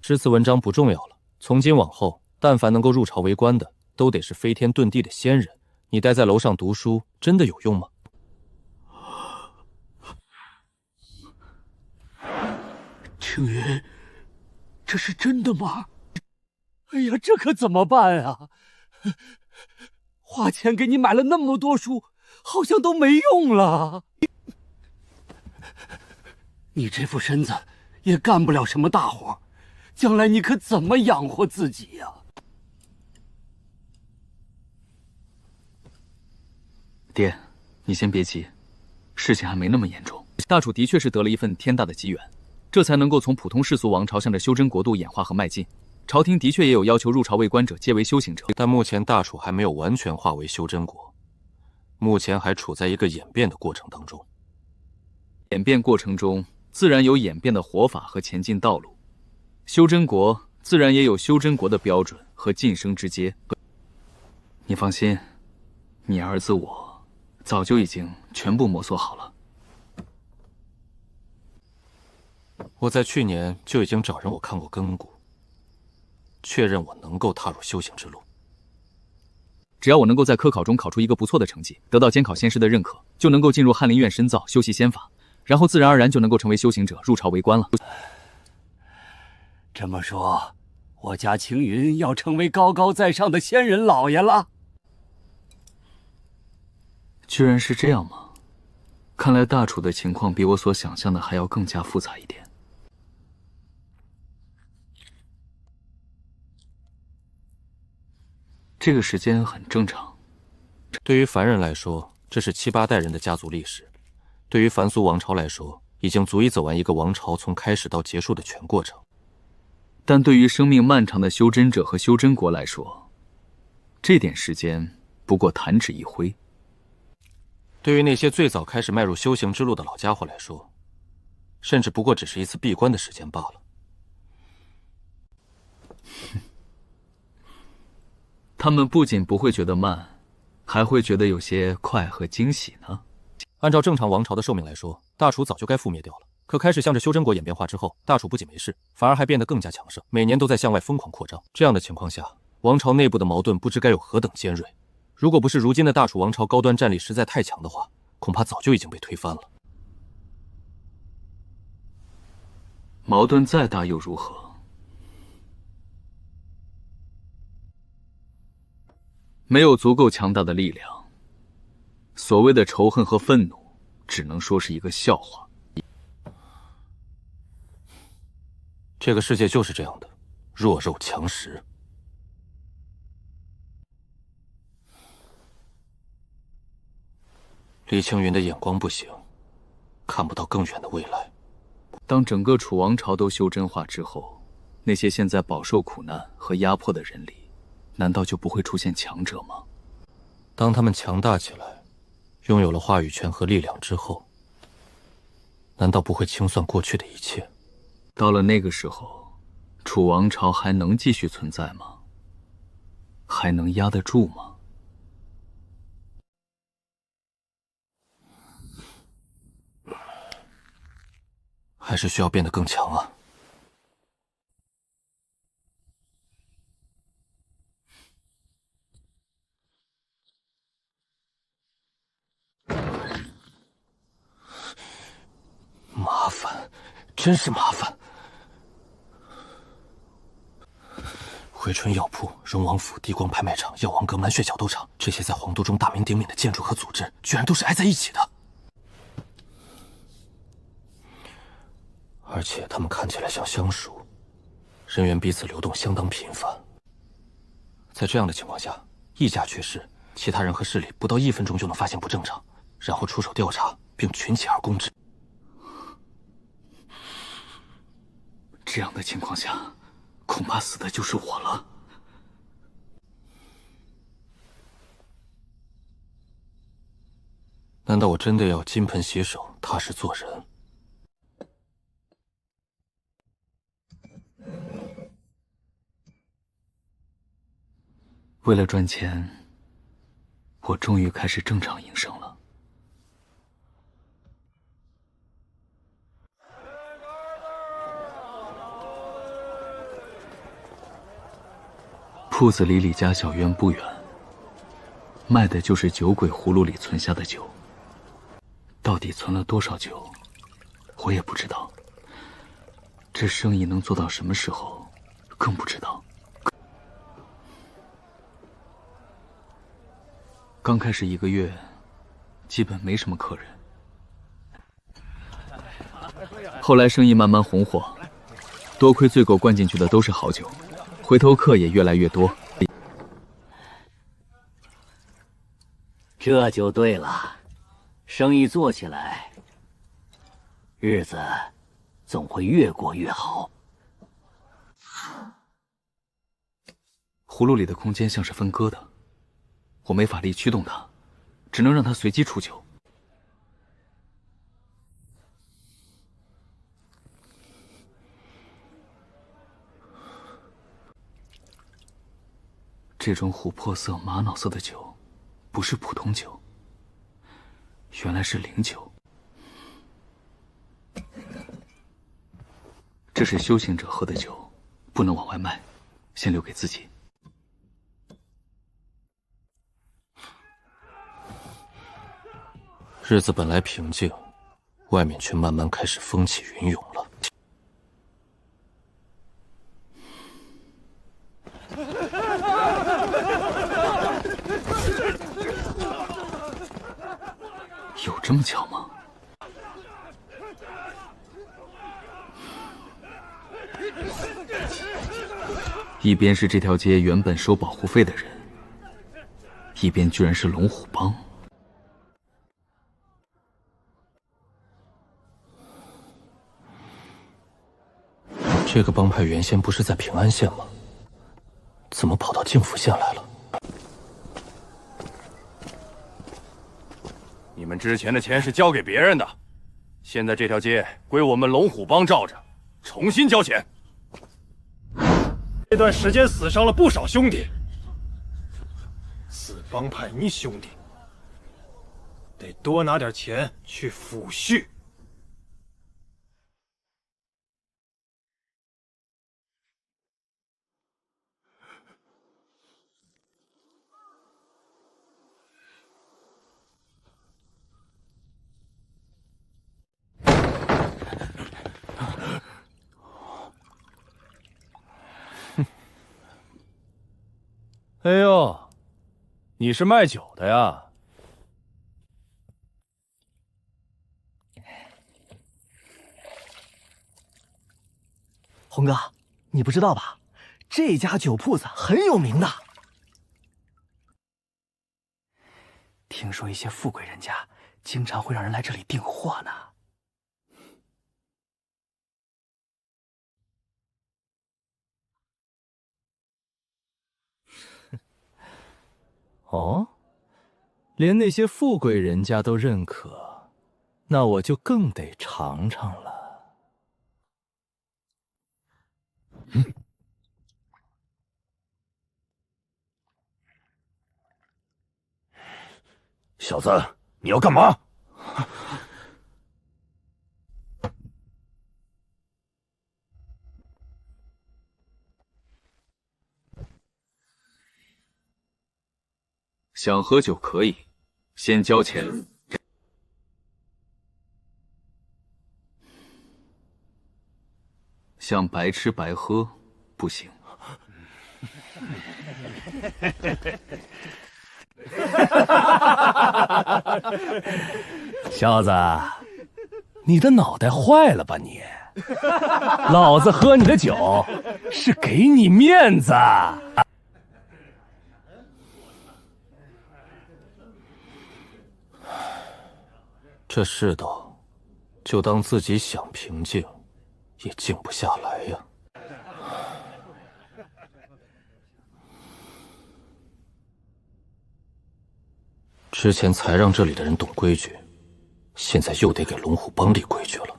诗词文章不重要了，从今往后，但凡能够入朝为官的，都得是飞天遁地的仙人。你待在楼上读书，真的有用吗？青云，这是真的吗？哎呀，这可怎么办啊？花钱给你买了那么多书，好像都没用了。你这副身子也干不了什么大活，将来你可怎么养活自己呀？爹，你先别急，事情还没那么严重。大楚的确是得了一份天大的机缘，这才能够从普通世俗王朝向着修真国度演化和迈进。朝廷的确也有要求入朝为官者皆为修行者，但目前大楚还没有完全化为修真国，目前还处在一个演变的过程当中。演变过程中，自然有演变的活法和前进道路。修真国自然也有修真国的标准和晋升之阶。你放心，你儿子我早就已经全部摸索好了。我在去年就已经找人我看过根骨，确认我能够踏入修行之路。只要我能够在科考中考出一个不错的成绩，得到监考先师的认可，就能够进入翰林院深造修习仙法，然后自然而然就能够成为修行者，入朝为官了。这么说，我家青云要成为高高在上的仙人老爷了？居然是这样吗？看来大楚的情况比我所想象的还要更加复杂一点。这个时间很正常。对于凡人来说，这是7、8代人的家族历史；对于凡俗王朝来说，已经足以走完一个王朝从开始到结束的全过程。但对于生命漫长的修真者和修真国来说，这点时间不过弹指一挥。对于那些最早开始迈入修行之路的老家伙来说，甚至不过只是一次闭关的时间罢了。他们不仅不会觉得慢，还会觉得有些快和惊喜呢。按照正常王朝的寿命来说，大楚早就该覆灭掉了。可开始向着修真国演变化之后，大楚不仅没事，反而还变得更加强盛，每年都在向外疯狂扩张。这样的情况下，王朝内部的矛盾不知该有何等尖锐。如果不是如今的大楚王朝高端战力实在太强的话，恐怕早就已经被推翻了。矛盾再大又如何？没有足够强大的力量，所谓的仇恨和愤怒，只能说是一个笑话。这个世界就是这样的，弱肉强食。李青云的眼光不行，看不到更远的未来。当整个楚王朝都修真化之后，那些现在饱受苦难和压迫的人里，难道就不会出现强者吗？当他们强大起来，拥有了话语权和力量之后，难道不会清算过去的一切？到了那个时候，楚王朝还能继续存在吗？还能压得住吗？还是需要变得更强啊！麻烦，真是麻烦。回春药铺、荣王府、地光拍卖场、药王阁、满血角斗场，这些在皇都中大名鼎鼎的建筑和组织，居然都是挨在一起的。而且他们看起来像相熟，人员彼此流动相当频繁。在这样的情况下，一家缺失，其他人和势力不到1分钟就能发现不正常，然后出手调查，并群起而攻之。这样的情况下，恐怕死的就是我了。难道我真的要金盆洗手，踏实做人？为了赚钱，我终于开始正常营生了。铺子离李家小院不远，卖的就是酒鬼葫芦里存下的酒。到底存了多少酒，我也不知道。这生意能做到什么时候，更不知道。刚开始1个月，基本没什么客人。后来生意慢慢红火，多亏醉狗灌进去的都是好酒，回头客也越来越多。这就对了，生意做起来，日子总会越过越好。葫芦里的空间像是分割的，我没法力驱动它，只能让它随机出球。这种琥珀色、玛瑙色的酒，不是普通酒，原来是灵酒。这是修行者喝的酒，不能往外卖，先留给自己。日子本来平静，外面却慢慢开始风起云涌了。有这么巧吗？一边是这条街原本收保护费的人，一边居然是龙虎帮。这个帮派原先不是在平安县吗？怎么跑到静福县来了？你们之前的钱是交给别人的，现在这条街归我们龙虎帮罩着，重新交钱。这段时间死伤了不少兄弟，死帮派你兄弟，得多拿点钱去抚恤。哎呦，你是卖酒的呀？红哥，你不知道吧？这家酒铺子很有名的。听说一些富贵人家经常会让人来这里订货呢。哦，连那些富贵人家都认可，那我就更得尝尝了。小子，你要干嘛？想喝酒可以，先交钱。想白吃白喝不行。小子，你的脑袋坏了吧你？老子喝你的酒是给你面子。这世道，就当自己想平静，也静不下来呀。之前才让这里的人懂规矩，现在又得给龙虎帮立规矩了。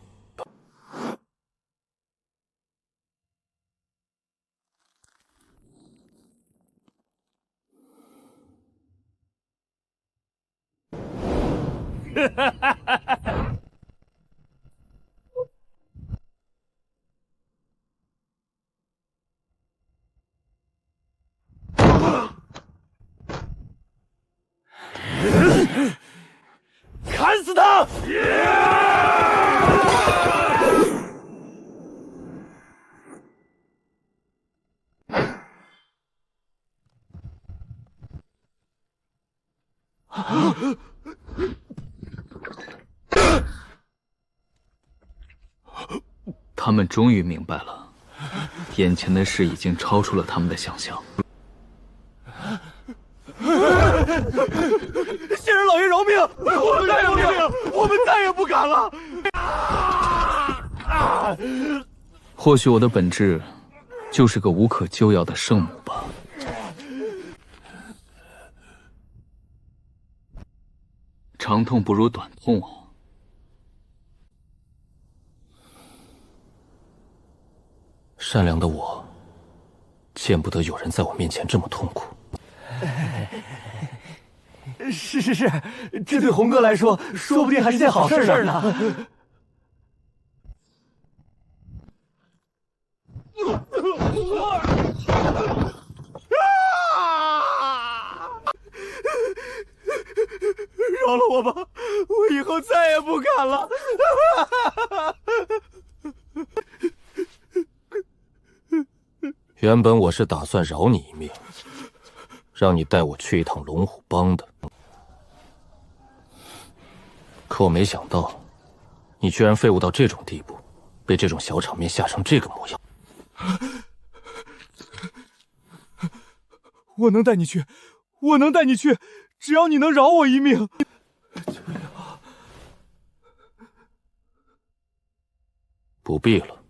砍死他！他们终于明白了，眼前的事已经超出了他们的想象。仙人老爷饶命！我们再也不敢了！或许我的本质就是个无可救药的圣母吧。长痛不如短痛啊！善良的我，见不得有人在我面前这么痛苦。是，这对红哥来说，说不定还是件好事呢。饶了我吧，我以后再也不敢了。原本我是打算饶你一命，让你带我去一趟龙虎帮的，可我没想到，你居然废物到这种地步，被这种小场面吓成这个模样。我能带你去，我能带你去，只要你能饶我一命。不必了。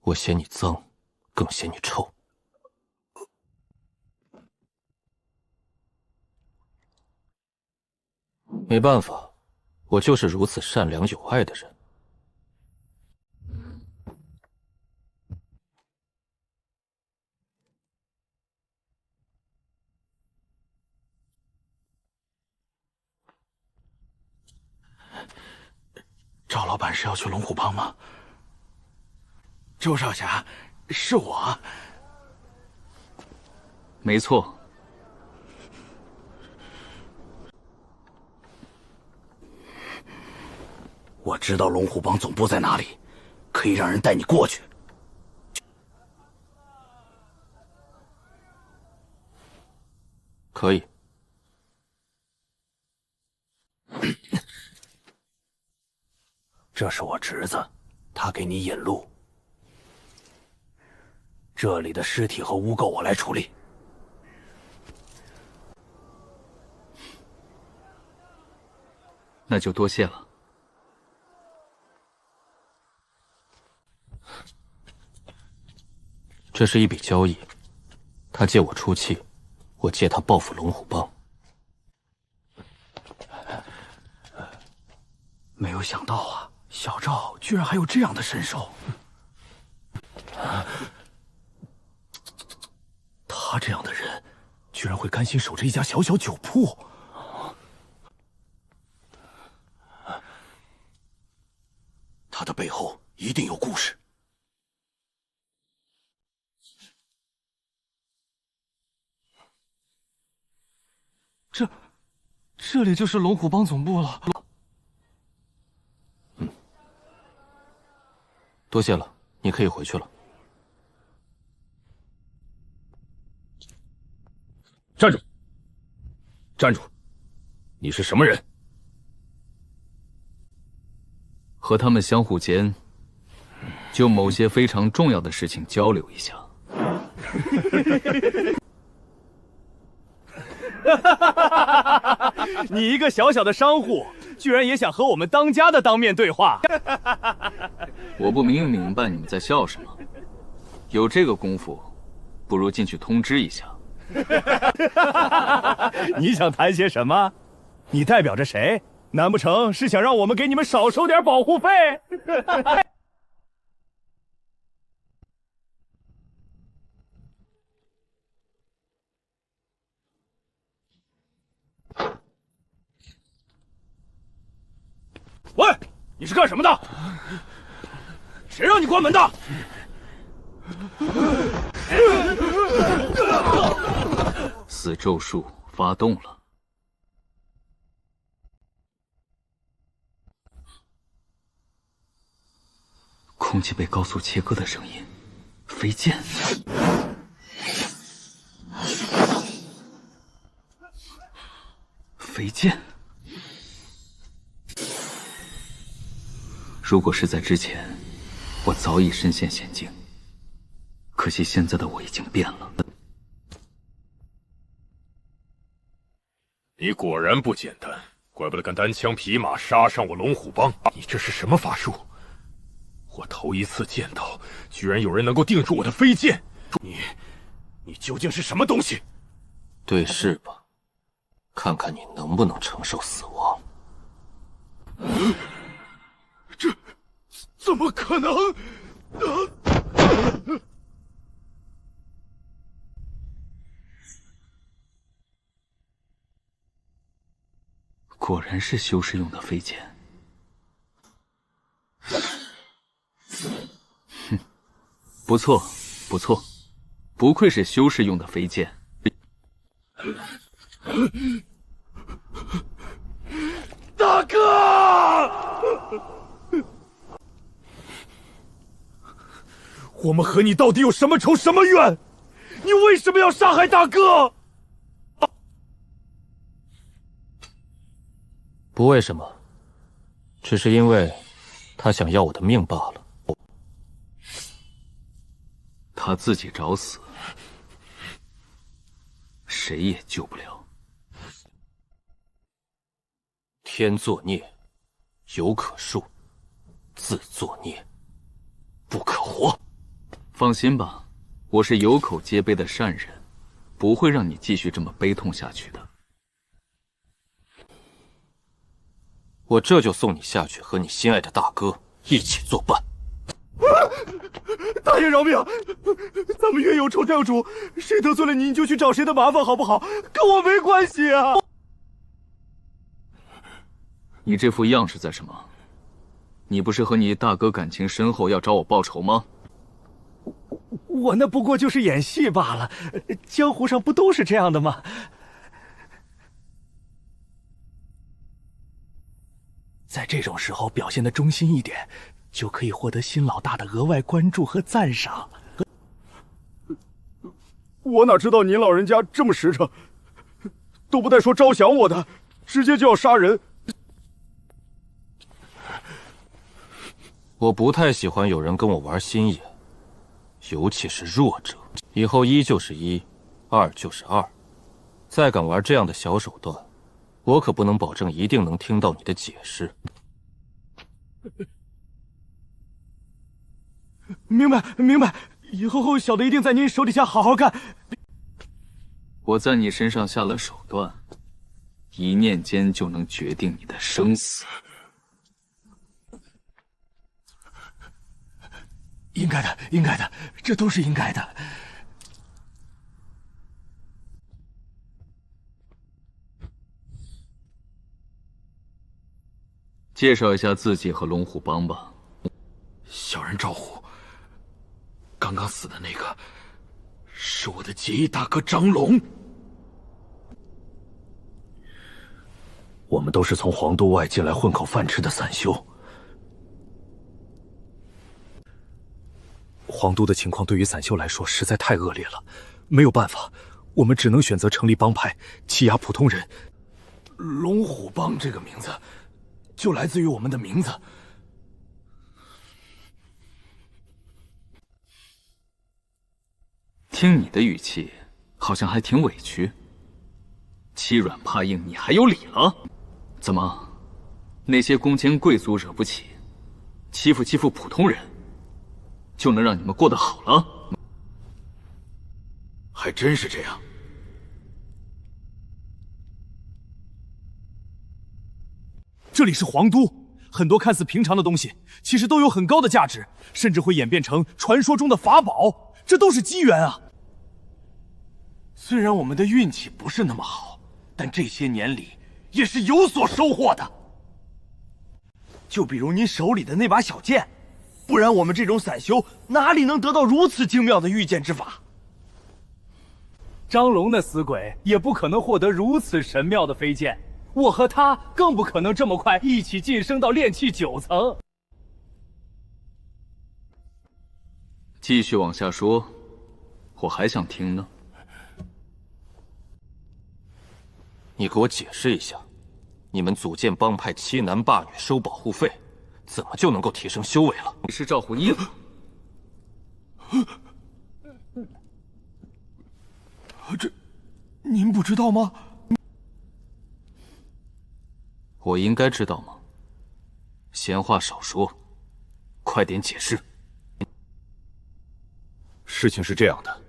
我嫌你脏，更嫌你臭。没办法，我就是如此善良有爱的人。赵老板是要去龙虎帮吗？周少侠，是我。没错。我知道龙虎帮总部在哪里，可以让人带你过去。可以。这是我侄子，他给你引路。这里的尸体和污垢我来处理。那就多谢了。这是一笔交易，他借我出气，我借他报复龙虎帮。没有想到啊，小赵居然还有这样的身手。他这样的人，居然会甘心守着一家小小酒铺。他的背后一定有故事。这里就是龙虎帮总部了。多谢了，你可以回去了。站住！站住！你是什么人？和他们相互间，就某些非常重要的事情交流一下。你一个小小的商户，居然也想和我们当家的当面对话？我不明白你们在笑什么。有这个功夫，不如进去通知一下。你想谈些什么？你代表着谁？难不成是想让我们给你们少收点保护费？喂，你是干什么的？谁让你关门的？死咒术发动了。空气被高速切割的声音，飞剑。飞剑。如果是在之前，我早已身陷险境。可惜现在的我已经变了。你果然不简单，怪不得敢单枪匹马杀上我龙虎帮！你这是什么法术？我头一次见到，居然有人能够定住我的飞剑！你究竟是什么东西？对视吧，看看你能不能承受死亡。这怎么可能？果然是修士用的飞剑。哼，不错，不错，不愧是修士用的飞剑。大哥，我们和你到底有什么仇什么怨？你为什么要杀害大哥？不为什么，只是因为他想要我的命罢了。他自己找死，谁也救不了。天作孽，有可恕；自作孽，不可活。放心吧，我是有口皆碑的善人，不会让你继续这么悲痛下去的。我这就送你下去，和你心爱的大哥一起作伴。大爷饶命！咱们冤有仇债有主，谁得罪了你，你就去找谁的麻烦，好不好？跟我没关系啊！你这副样是在什么？你不是和你大哥感情深厚，要找我报仇吗？我那不过就是演戏罢了，江湖上不都是这样的吗？在这种时候表现得忠心一点，就可以获得新老大的额外关注和赞赏。我哪知道您老人家这么实诚，都不带说招降我的，直接就要杀人。我不太喜欢有人跟我玩心眼，尤其是弱者。以后一就是一，二就是二，再敢玩这样的小手段，我可不能保证一定能听到你的解释。明白，明白。以后小的一定在您手底下好好干。我在你身上下了手段，一念间就能决定你的生死。应该的，应该的，这都是应该的。介绍一下自己和龙虎帮吧。小人赵虎，刚刚死的那个是我的结义大哥张龙。我们都是从皇都外进来混口饭吃的散修。皇都的情况对于散修来说实在太恶劣了，没有办法，我们只能选择成立帮派，欺压普通人。龙虎帮这个名字，就来自于我们的名字。听你的语气，好像还挺委屈。欺软怕硬，你还有理了？怎么，那些宫前贵族惹不起，欺负普通人，就能让你们过得好了？还真是这样。这里是皇都，很多看似平常的东西，其实都有很高的价值，甚至会演变成传说中的法宝，这都是机缘啊！虽然我们的运气不是那么好，但这些年里也是有所收获的。就比如您手里的那把小剑，不然我们这种散修哪里能得到如此精妙的御剑之法？张龙那死鬼也不可能获得如此神妙的飞剑，我和他更不可能这么快一起晋升到炼气9层。继续往下说，我还想听呢。你给我解释一下，你们组建帮派欺男霸女收保护费，怎么就能够提升修为了？你是赵虎一了？这，您不知道吗？我应该知道吗？闲话少说，快点解释。事情是这样的，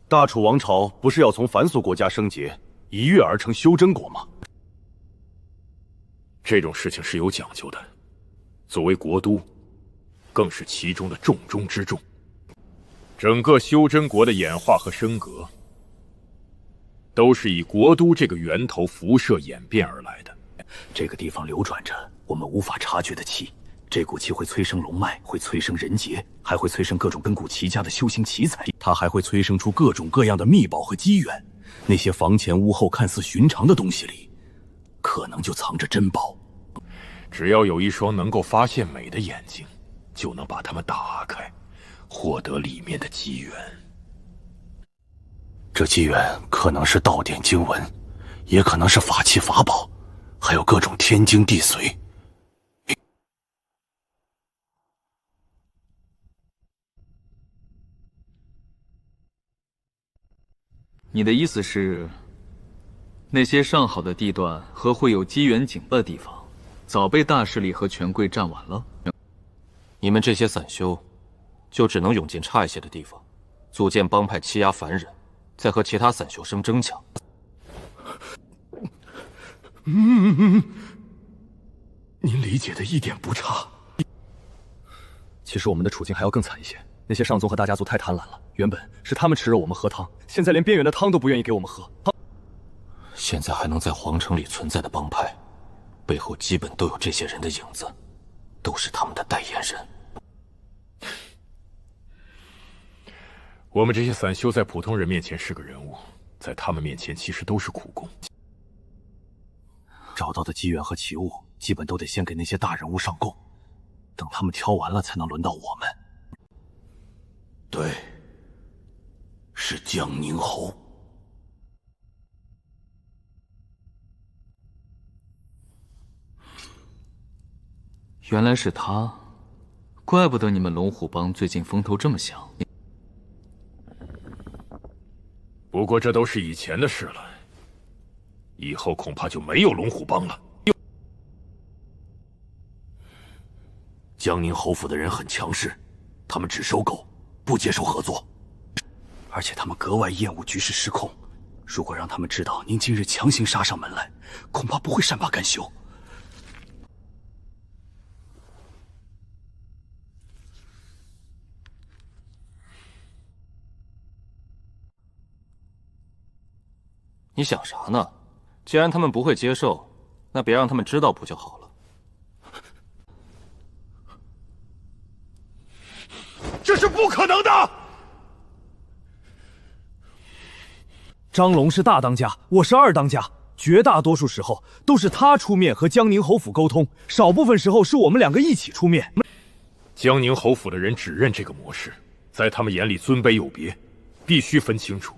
大楚王朝不是要从凡俗国家升阶，一跃而成修真国吗？这种事情是有讲究的，作为国都，更是其中的重中之重。整个修真国的演化和升格，都是以国都这个源头辐射演变而来的。这个地方流转着我们无法察觉的气，这股气会催生龙脉，会催生人杰，还会催生各种根骨奇佳的修行奇才。它还会催生出各种各样的秘宝和机缘。那些房前屋后看似寻常的东西里，可能就藏着珍宝。只要有一双能够发现美的眼睛，就能把它们打开，获得里面的机缘。这机缘可能是道典经文，也可能是法器法宝，还有各种天经地髓。你的意思是，那些上好的地段和会有机缘景的地方，早被大势力和权贵占完了？你们这些散修，就只能涌进差一些的地方，组建帮派欺压凡人，再和其他散修生争抢。您理解的一点不差。其实我们的处境还要更惨一些。那些上宗和大家族太贪婪了，原本是他们吃肉我们喝汤，现在连边缘的汤都不愿意给我们喝。现在还能在皇城里存在的帮派，背后基本都有这些人的影子，都是他们的代言人。我们这些散修在普通人面前是个人物，在他们面前其实都是苦工。找到的机缘和奇物，基本都得先给那些大人物上供，等他们挑完了，才能轮到我们。对，是江宁侯。原来是他，怪不得你们龙虎帮最近风头这么响。不过这都是以前的事了，以后恐怕就没有龙虎帮了。江宁侯府的人很强势，他们只收购，不接受合作，而且他们格外厌恶局势失控。如果让他们知道您今日强行杀上门来，恐怕不会善罢甘休。你想啥呢？既然他们不会接受，那别让他们知道不就好了？这是不可能的！张龙是大当家，我是二当家，绝大多数时候都是他出面和江宁侯府沟通，少部分时候是我们两个一起出面。江宁侯府的人只认这个模式，在他们眼里尊卑有别，必须分清楚。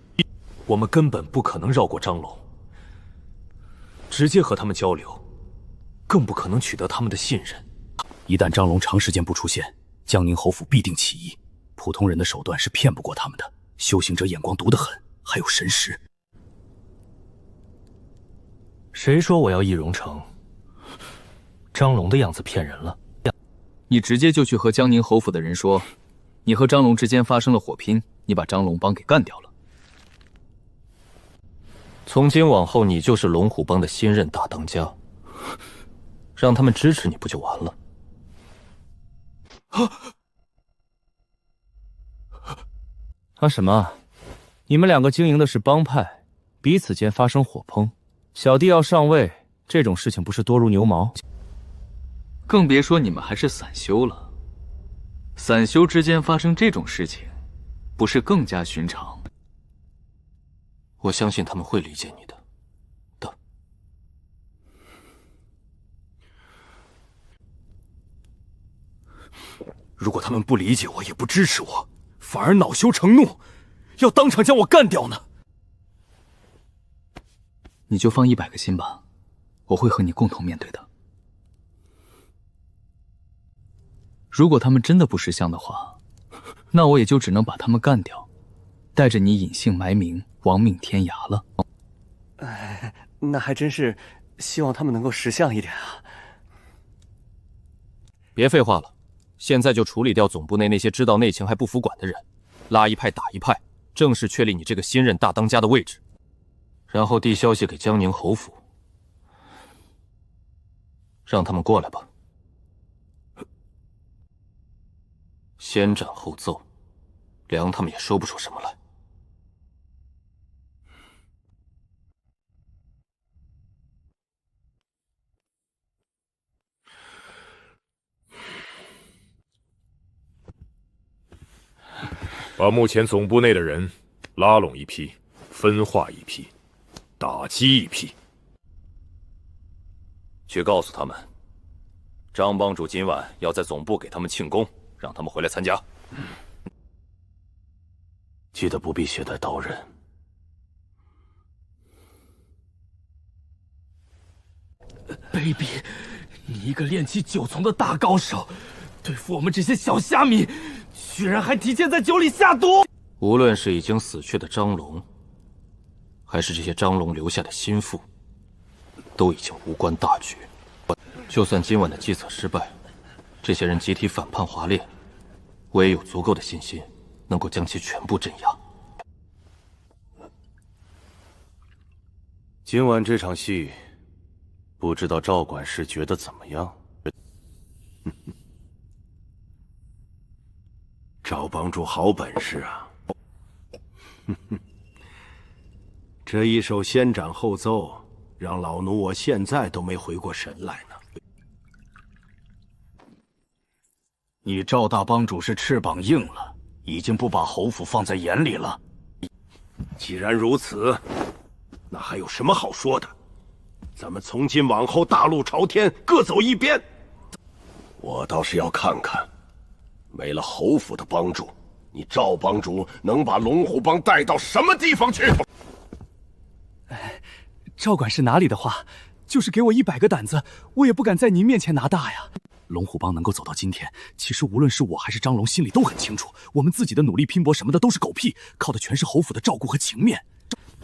我们根本不可能绕过张龙，直接和他们交流，更不可能取得他们的信任。一旦张龙长时间不出现，江宁侯府必定起义。普通人的手段是骗不过他们的，修行者眼光毒得很，还有神识。谁说我要易容成张龙的样子骗人了？你直接就去和江宁侯府的人说，你和张龙之间发生了火拼，你把张龙帮给干掉了。从今往后，你就是龙虎帮的新任大当家，让他们支持你不就完了？什么？你们两个经营的是帮派，彼此间发生火碰，小弟要上位，这种事情不是多如牛毛？更别说你们还是散修了。散修之间发生这种事情，不是更加寻常？我相信他们会理解你的。如果他们不理解我，也不支持我，反而恼羞成怒，要当场将我干掉呢？你就放100个心吧，我会和你共同面对的。如果他们真的不识相的话，那我也就只能把他们干掉，带着你隐姓埋名，亡命天涯了。那还真是希望他们能够识相一点啊！别废话了，现在就处理掉总部内那些知道内情还不服管的人，拉一派打一派，正式确立你这个新任大当家的位置。然后递消息给江宁侯府，让他们过来吧。先斩后奏，凉他们也说不出什么来。把目前总部内的人拉拢一批，分化一批，打击一批。去告诉他们，张帮主今晚要在总部给他们庆功，让他们回来参加。记得不必携带刀刃。卑鄙！你一个练气9重的大高手，对付我们这些小虾米，居然还提前在酒里下毒！无论是已经死去的张龙，还是这些张龙留下的心腹，都已经无关大局。就算今晚的计策失败，这些人集体反叛华烈，我也有足够的信心能够将其全部镇压。今晚这场戏，不知道赵管事觉得怎么样？赵帮主好本事啊！这一手先斩后奏，让老奴我现在都没回过神来呢。你赵大帮主是翅膀硬了，已经不把侯府放在眼里了。既然如此，那还有什么好说的？咱们从今往后大路朝天，各走一边。我倒是要看看，没了侯府的帮助，你赵帮主能把龙虎帮带到什么地方去？赵管事哪里的话，就是给我100个胆子，我也不敢在您面前拿大呀。龙虎帮能够走到今天，其实无论是我还是张龙心里都很清楚，我们自己的努力拼搏什么的都是狗屁，靠的全是侯府的照顾和情面。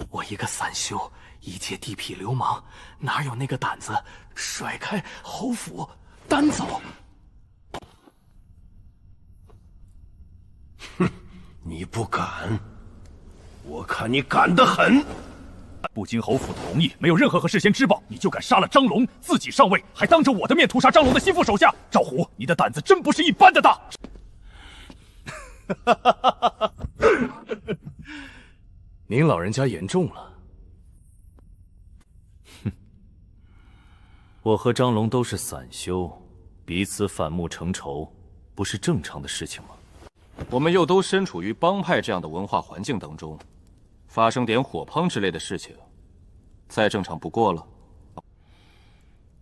我一个散修，一介地痞流氓，哪有那个胆子甩开侯府单走？哼，你不敢，我看你敢得很。不经侯府同意，没有任何和事先知报，你就敢杀了张龙，自己上位，还当着我的面屠杀张龙的心腹手下。赵虎，你的胆子真不是一般的大！您老人家言重了。哼，我和张龙都是散修，彼此反目成仇，不是正常的事情吗？我们又都身处于帮派这样的文化环境当中，发生点火帮之类的事情，再正常不过了。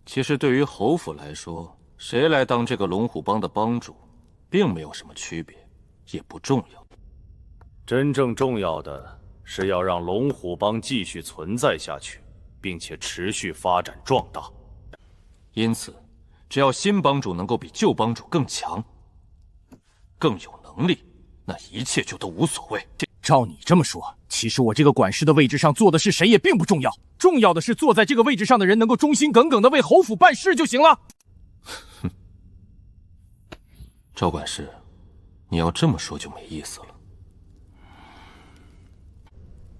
其实对于侯府来说，谁来当这个龙虎帮的帮主，并没有什么区别，也不重要。真正重要的是要让龙虎帮继续存在下去，并且持续发展壮大。因此，只要新帮主能够比旧帮主更强、更有能力，那一切就都无所谓。照你这么说，其实我这个管事的位置上坐的是谁也并不重要，重要的是坐在这个位置上的人能够忠心耿耿地为侯府办事就行了。哼，赵管事，你要这么说就没意思了。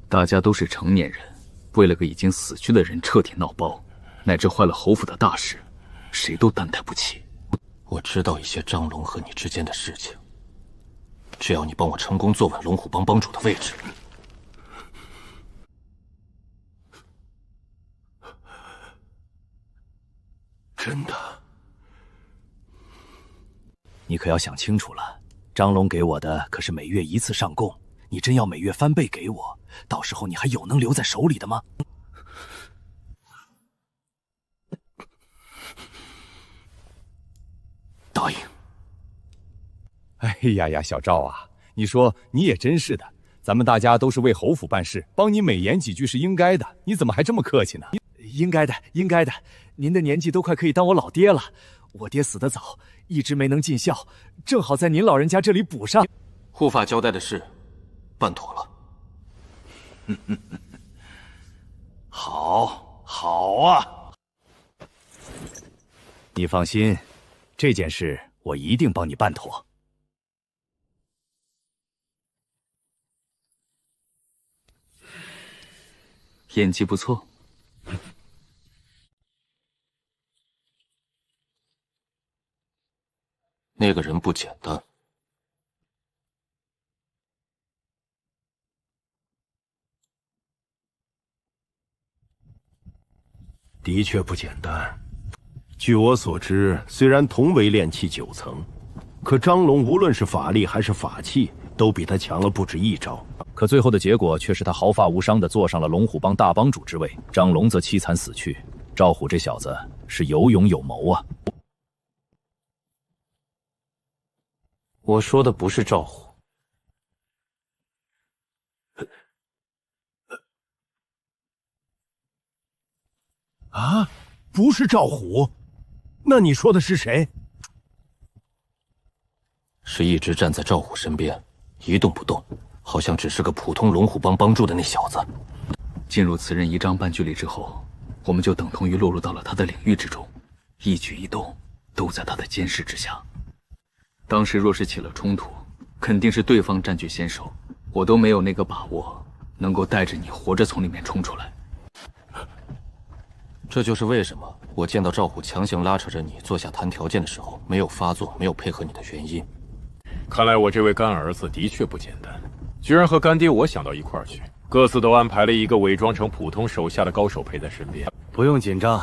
大家都是成年人，为了个已经死去的人彻底闹包，乃至坏了侯府的大事，谁都担待不起。我知道一些张龙和你之间的事情，只要你帮我成功坐稳龙虎帮帮主的位置，真的？你可要想清楚了，张龙给我的可是每月1次上供，你真要每月翻倍给我，到时候你还有能留在手里的吗？答应。哎呀呀，小赵啊，你说你也真是的，咱们大家都是为侯府办事，帮你美言几句是应该的，你怎么还这么客气呢？应该的，应该的。您的年纪都快可以当我老爹了，我爹死得早，一直没能尽孝，正好在您老人家这里补上。护法交代的事，办妥了。好，好啊！你放心，这件事我一定帮你办妥。演技不错。那个人不简单。的确不简单。据我所知，虽然同为炼气9层，可张龙无论是法力还是法器，都比他强了不止一招。可最后的结果却是他毫发无伤地坐上了龙虎帮大帮主之位，张龙则凄惨死去。赵虎这小子是有勇有谋啊！我说的不是赵虎。啊，不是赵虎，那你说的是谁？是一直站在赵虎身边，一动不动，好像只是个普通龙虎帮帮助的那小子。进入此人1丈半距离之后，我们就等同于落入到了他的领域之中，一举一动都在他的监视之下。当时若是起了冲突，肯定是对方占据先手，我都没有那个把握能够带着你活着从里面冲出来。这就是为什么我见到赵虎强行拉扯着你坐下谈条件的时候，没有发作，没有配合你的原因。看来我这位干儿子的确不简单，居然和干爹我想到一块儿去，各自都安排了一个伪装成普通手下的高手陪在身边。不用紧张，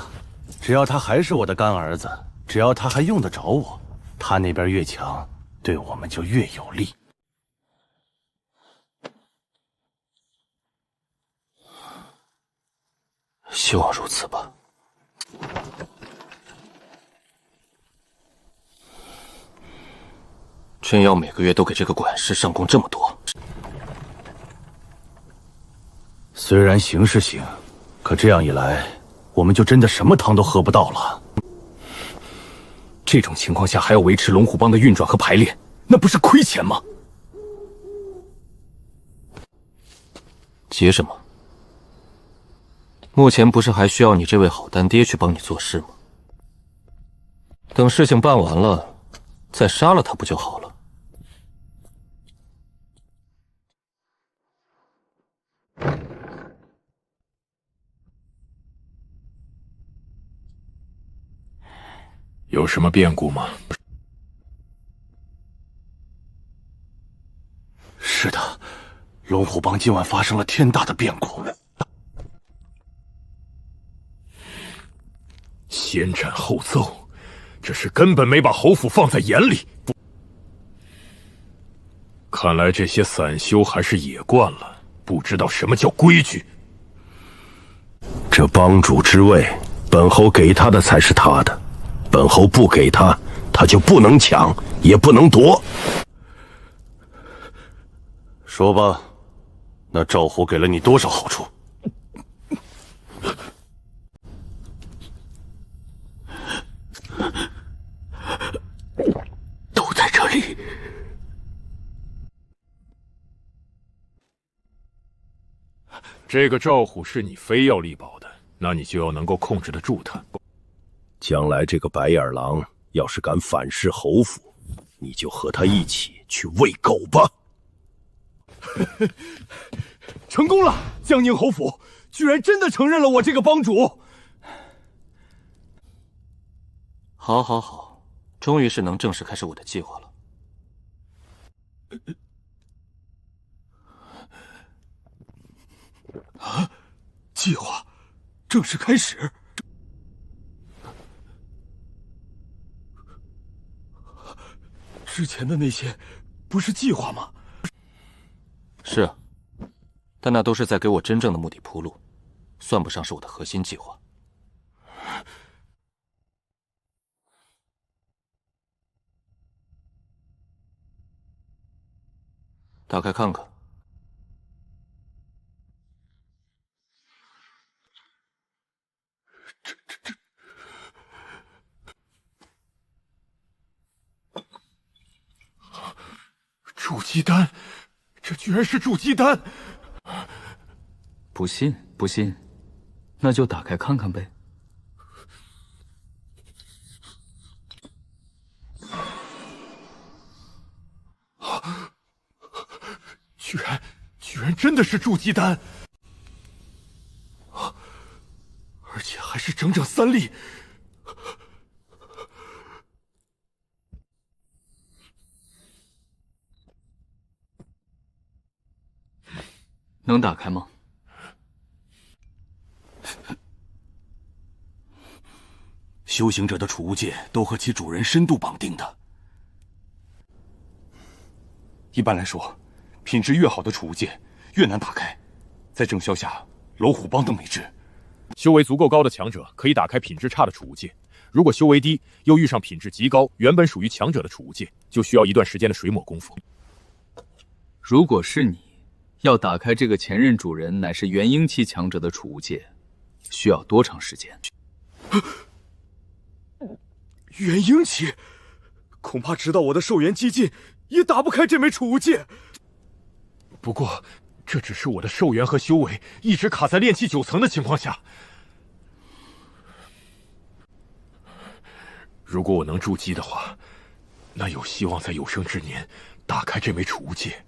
只要他还是我的干儿子，只要他还用得着我，他那边越强，对我们就越有利。希望如此吧。真要每个月都给这个管事上供这么多？虽然行是行，可这样一来，我们就真的什么汤都喝不到了。这种情况下还要维持龙虎帮的运转和排练，那不是亏钱吗？急什么？目前不是还需要你这位好干爹去帮你做事吗？等事情办完了，再杀了他不就好了？有什么变故吗？是的，龙虎帮今晚发生了天大的变故。先斩后奏，这是根本没把侯府放在眼里。看来这些散修还是野惯了，不知道什么叫规矩。这帮主之位，本侯给他的才是他的，本侯不给他，他就不能抢，也不能夺。说吧，那赵虎给了你多少好处？都在这里。这个赵虎是你非要力保的，那你就要能够控制得住他。将来这个白眼狼要是敢反噬侯府，你就和他一起去喂狗吧。成功了！江宁侯府居然真的承认了我这个帮主。好，好，好，终于是能正式开始我的计划了。啊！计划正式开始。之前的那些不是计划吗？是啊，但那都是在给我真正的目的铺路，算不上是我的核心计划。打开看看。筑基丹，这居然是筑基丹！不信，不信，那就打开看看呗。居然真的是筑基丹，而且还是整整3粒。能打开吗？修行者的储物戒都和其主人深度绑定的。一般来说，品质越好的储物戒越难打开，在正消下，楼虎帮等美智。修为足够高的强者可以打开品质差的储物戒，如果修为低，又遇上品质极高、原本属于强者的储物戒，就需要一段时间的水抹功夫。如果是你，要打开这个前任主人乃是元婴期强者的储物戒，需要多长时间？元婴期，恐怕直到我的寿元激进，也打不开这枚储物戒。不过，这只是我的寿元和修为一直卡在炼气9层的情况下。如果我能筑基的话，那有希望在有生之年打开这枚储物戒。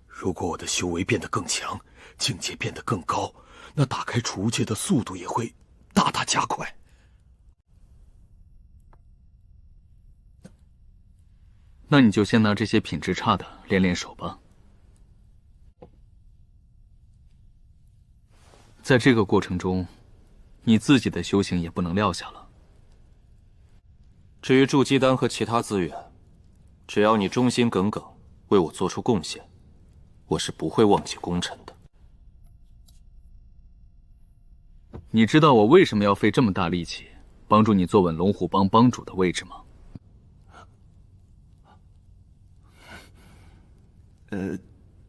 如果我的修为变得更强，境界变得更高，那打开储物戒的速度也会大大加快。那你就先拿这些品质差的练练手吧。在这个过程中，你自己的修行也不能撂下了。至于筑基丹和其他资源，只要你忠心耿耿，为我做出贡献，我是不会忘记功臣的。你知道我为什么要费这么大力气帮助你坐稳龙虎帮帮主的位置吗？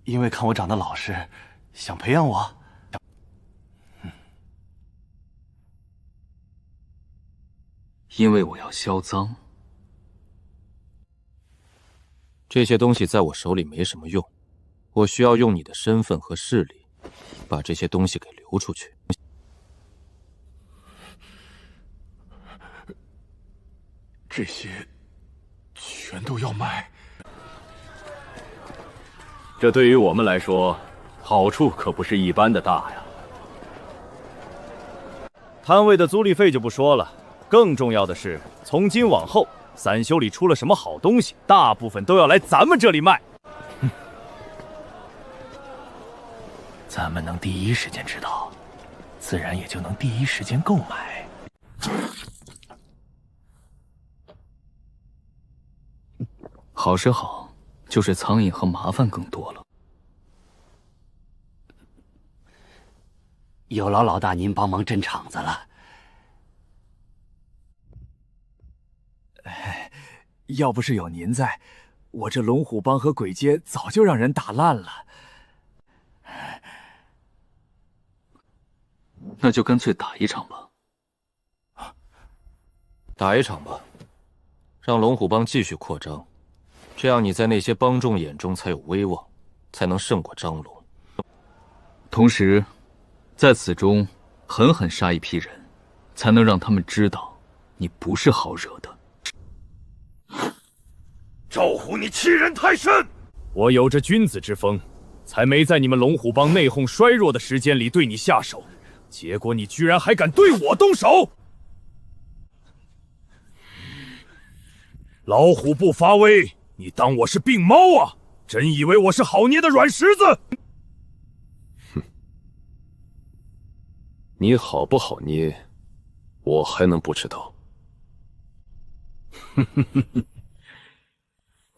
因为看我长得老实，想培养我。因为我要销赃。这些东西在我手里没什么用，我需要用你的身份和势力，把这些东西给流出去。这些全都要卖？这对于我们来说，好处可不是一般的大呀。摊位的租赁费就不说了，更重要的是，从今往后，散修里出了什么好东西，大部分都要来咱们这里卖。咱们能第一时间知道，自然也就能第一时间购买。好是好，就是苍蝇和麻烦更多了。有劳老大您帮忙镇场子了。要不是有您在，我这龙虎帮和鬼街早就让人打烂了。那就干脆打一场吧。打一场吧，让龙虎帮继续扩张，这样你在那些帮众眼中才有威望，才能胜过张龙。同时，在此中狠狠杀一批人，才能让他们知道你不是好惹的。赵虎，你欺人太甚！我有着君子之风，才没在你们龙虎帮内讧衰弱的时间里对你下手，结果你居然还敢对我动手！老虎不发威，你当我是病猫啊？真以为我是好捏的软柿子？哼，你好不好捏，我还能不知道？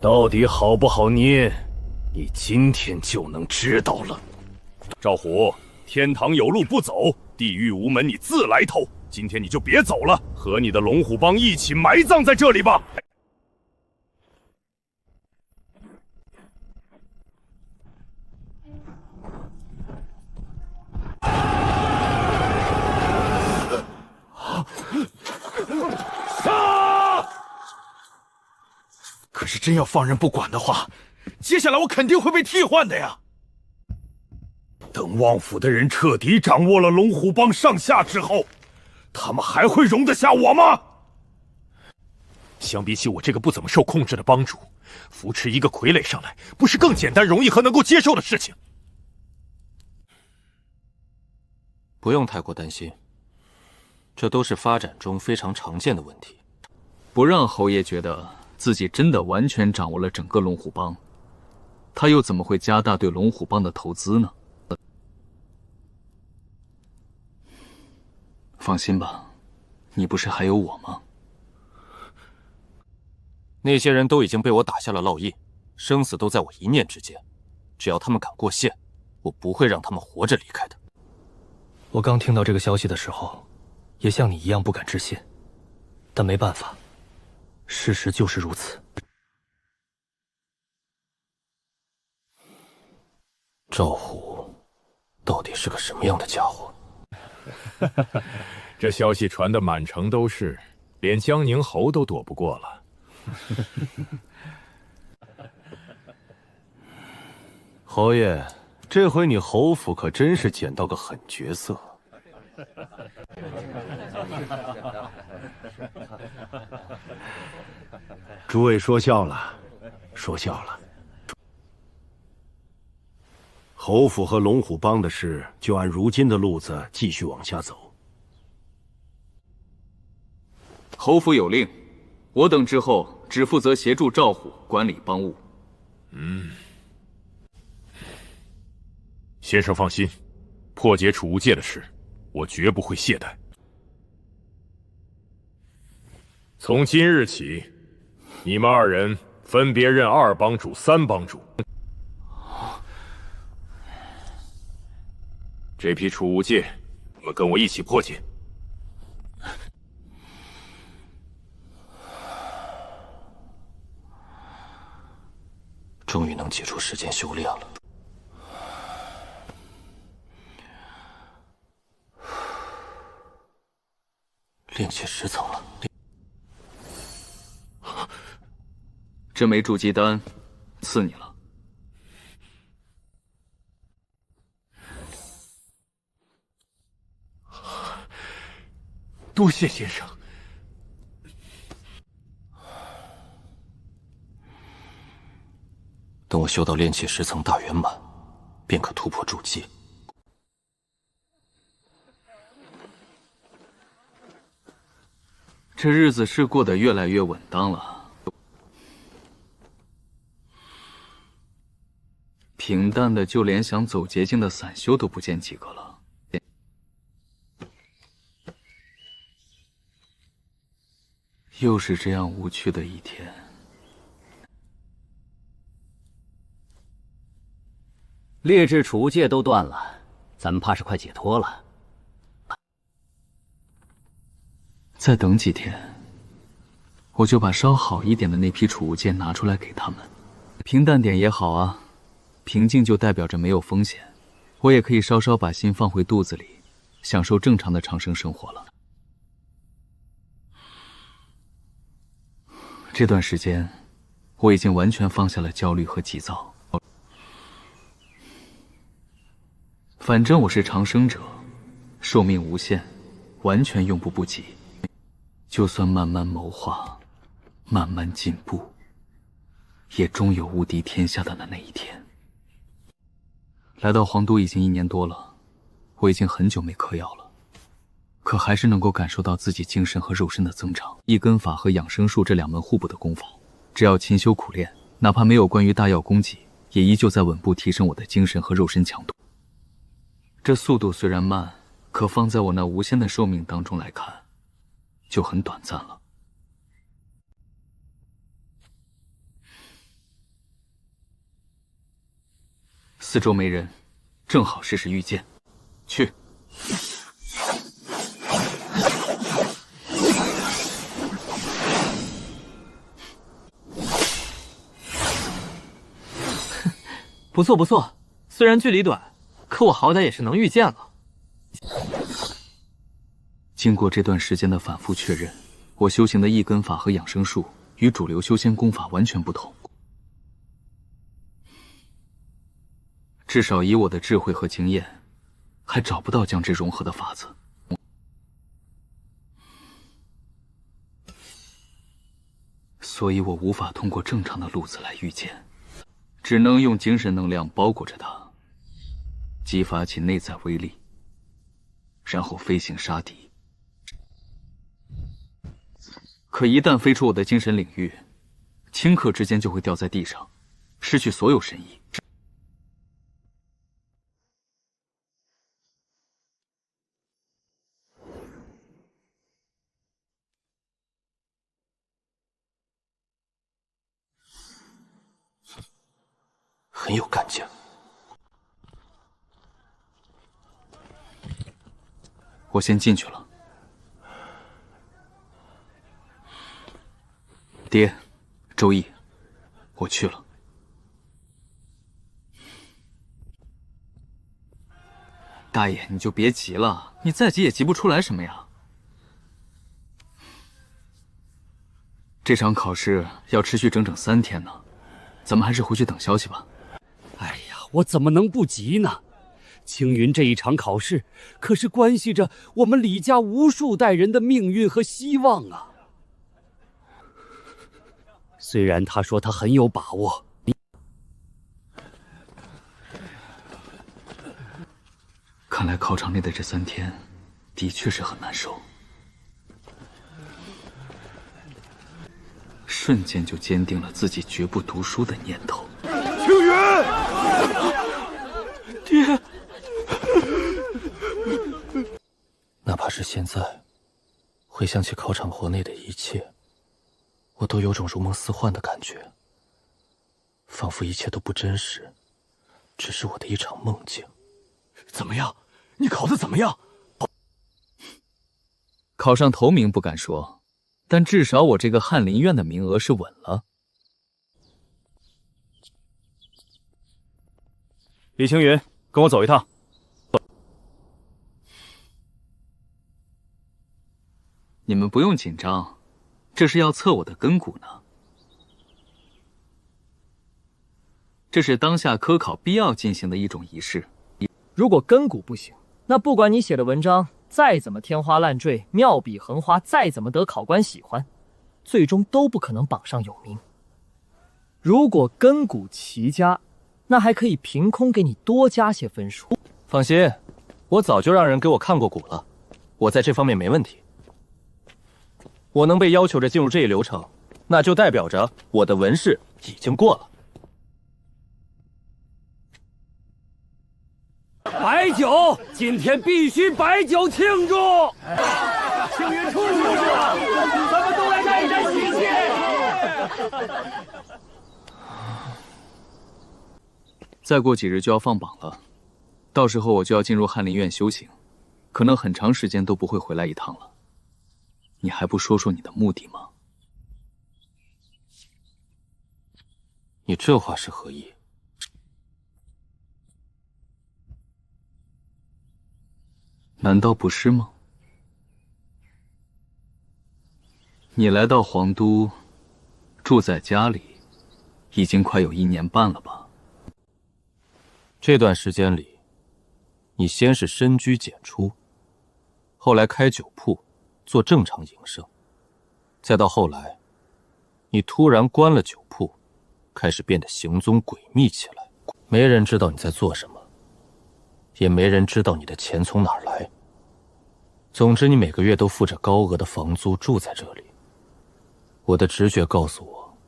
到底好不好捏，你今天就能知道了。赵虎，天堂有路不走，地狱无门你自来投。今天你就别走了，和你的龙虎帮一起埋葬在这里吧。可是真要放任不管的话，接下来我肯定会被替换的呀。等旺府的人彻底掌握了龙虎帮上下之后，他们还会容得下我吗？相比起我这个不怎么受控制的帮主，扶持一个傀儡上来，不是更简单、容易和能够接受的事情？不用太过担心，这都是发展中非常常见的问题。不让侯爷觉得自己真的完全掌握了整个龙虎帮，他又怎么会加大对龙虎帮的投资呢？放心吧，你不是还有我吗？那些人都已经被我打下了烙印，生死都在我一念之间。只要他们敢过线，我不会让他们活着离开的。我刚听到这个消息的时候，也像你一样不敢置信，但没办法，事实就是如此。赵虎到底是个什么样的家伙？这消息传得满城都是，连江宁侯都躲不过了。侯爷，这回你侯府可真是捡到个狠角色。诸位说笑了，说笑了。侯府和龙虎帮的事，就按如今的路子继续往下走。侯府有令，我等之后只负责协助赵虎管理帮务。先生放心，破解储物界的事，我绝不会懈怠。从今日起，你们二人分别任2帮主、3帮主。这批储物界，你们跟我一起破解。终于能挤出时间修炼了。炼气10层了。这枚筑基丹，赐你了。多谢先生。等我修到炼气10层大圆满，便可突破筑基。这日子是过得越来越稳当了，平淡的就连想走捷径的散修都不见几个了。又是这样无趣的一天。劣质储物界都断了，咱们怕是快解脱了。再等几天，我就把稍好一点的那批储物界拿出来给他们。平淡点也好啊，平静就代表着没有风险，我也可以稍稍把心放回肚子里，享受正常的长生生活了。这段时间，我已经完全放下了焦虑和急躁。反正我是长生者，寿命无限，完全用步不及。就算慢慢谋划，慢慢进步，也终有无敌天下的那一天。来到皇都已经1年多了，我已经很久没嗑药了，可还是能够感受到自己精神和肉身的增长。一根法和养生术这2门互补的功法，只要勤修苦练，哪怕没有关于大药供给，也依旧在稳步提升我的精神和肉身强度。这速度虽然慢，可放在我那无限的寿命当中来看，就很短暂了。四周没人，正好试试御剑。去。不错不错，虽然距离短，可我好歹也是能御剑了。经过这段时间的反复确认，我修行的一根法和养生术与主流修仙功法完全不同。至少以我的智慧和经验，还找不到将之融合的法子。所以我无法通过正常的路子来遇见，只能用精神能量包裹着它，激发其内在威力，然后飞行杀敌。可一旦飞出我的精神领域，顷刻之间就会掉在地上，失去所有神意。很有干劲。我先进去了。爹，周易，我去了。大爷，你就别急了，你再急也急不出来什么呀。这场考试要持续整整3天呢，咱们还是回去等消息吧。哎呀，我怎么能不急呢？青云这一场考试，可是关系着我们李家无数代人的命运和希望啊！虽然他说他很有把握，看来考场内的这3天，的确是很难受。瞬间就坚定了自己绝不读书的念头。青云，爹。哪怕是现在，回想起考场活内的一切，我都有种如梦似幻的感觉，仿佛一切都不真实，只是我的一场梦境。怎么样？你考得怎么样？考上头名不敢说，但至少我这个翰林院的名额是稳了。李青云，跟我走一趟。你们不用紧张，这是要测我的根骨呢。这是当下科考必要进行的一种仪式。如果根骨不行，那不管你写的文章再怎么天花乱坠、妙笔横花，再怎么得考官喜欢，最终都不可能榜上有名。如果根骨齐佳，那还可以凭空给你多加些分数。放心，我早就让人给我看过骨了，我在这方面没问题。我能被要求着进入这一流程，那就代表着我的文试已经过了。白酒，今天必须白酒庆祝！青云出息了，咱们都来沾一沾喜气。再过几日就要放榜了，到时候我就要进入翰林院修行，可能很长时间都不会回来一趟了。你还不说说你的目的吗？你这话是何意？难道不是吗？你来到皇都，住在家里，已经快有1年半了吧？这段时间里，你先是深居简出，后来开酒铺，做正常营生，再到后来，你突然关了酒铺，开始变得行踪诡秘起来。没人知道你在做什么，也没人知道你的钱从哪儿来。总之，你每个月都付着高额的房租住在这里。我的直觉告诉我，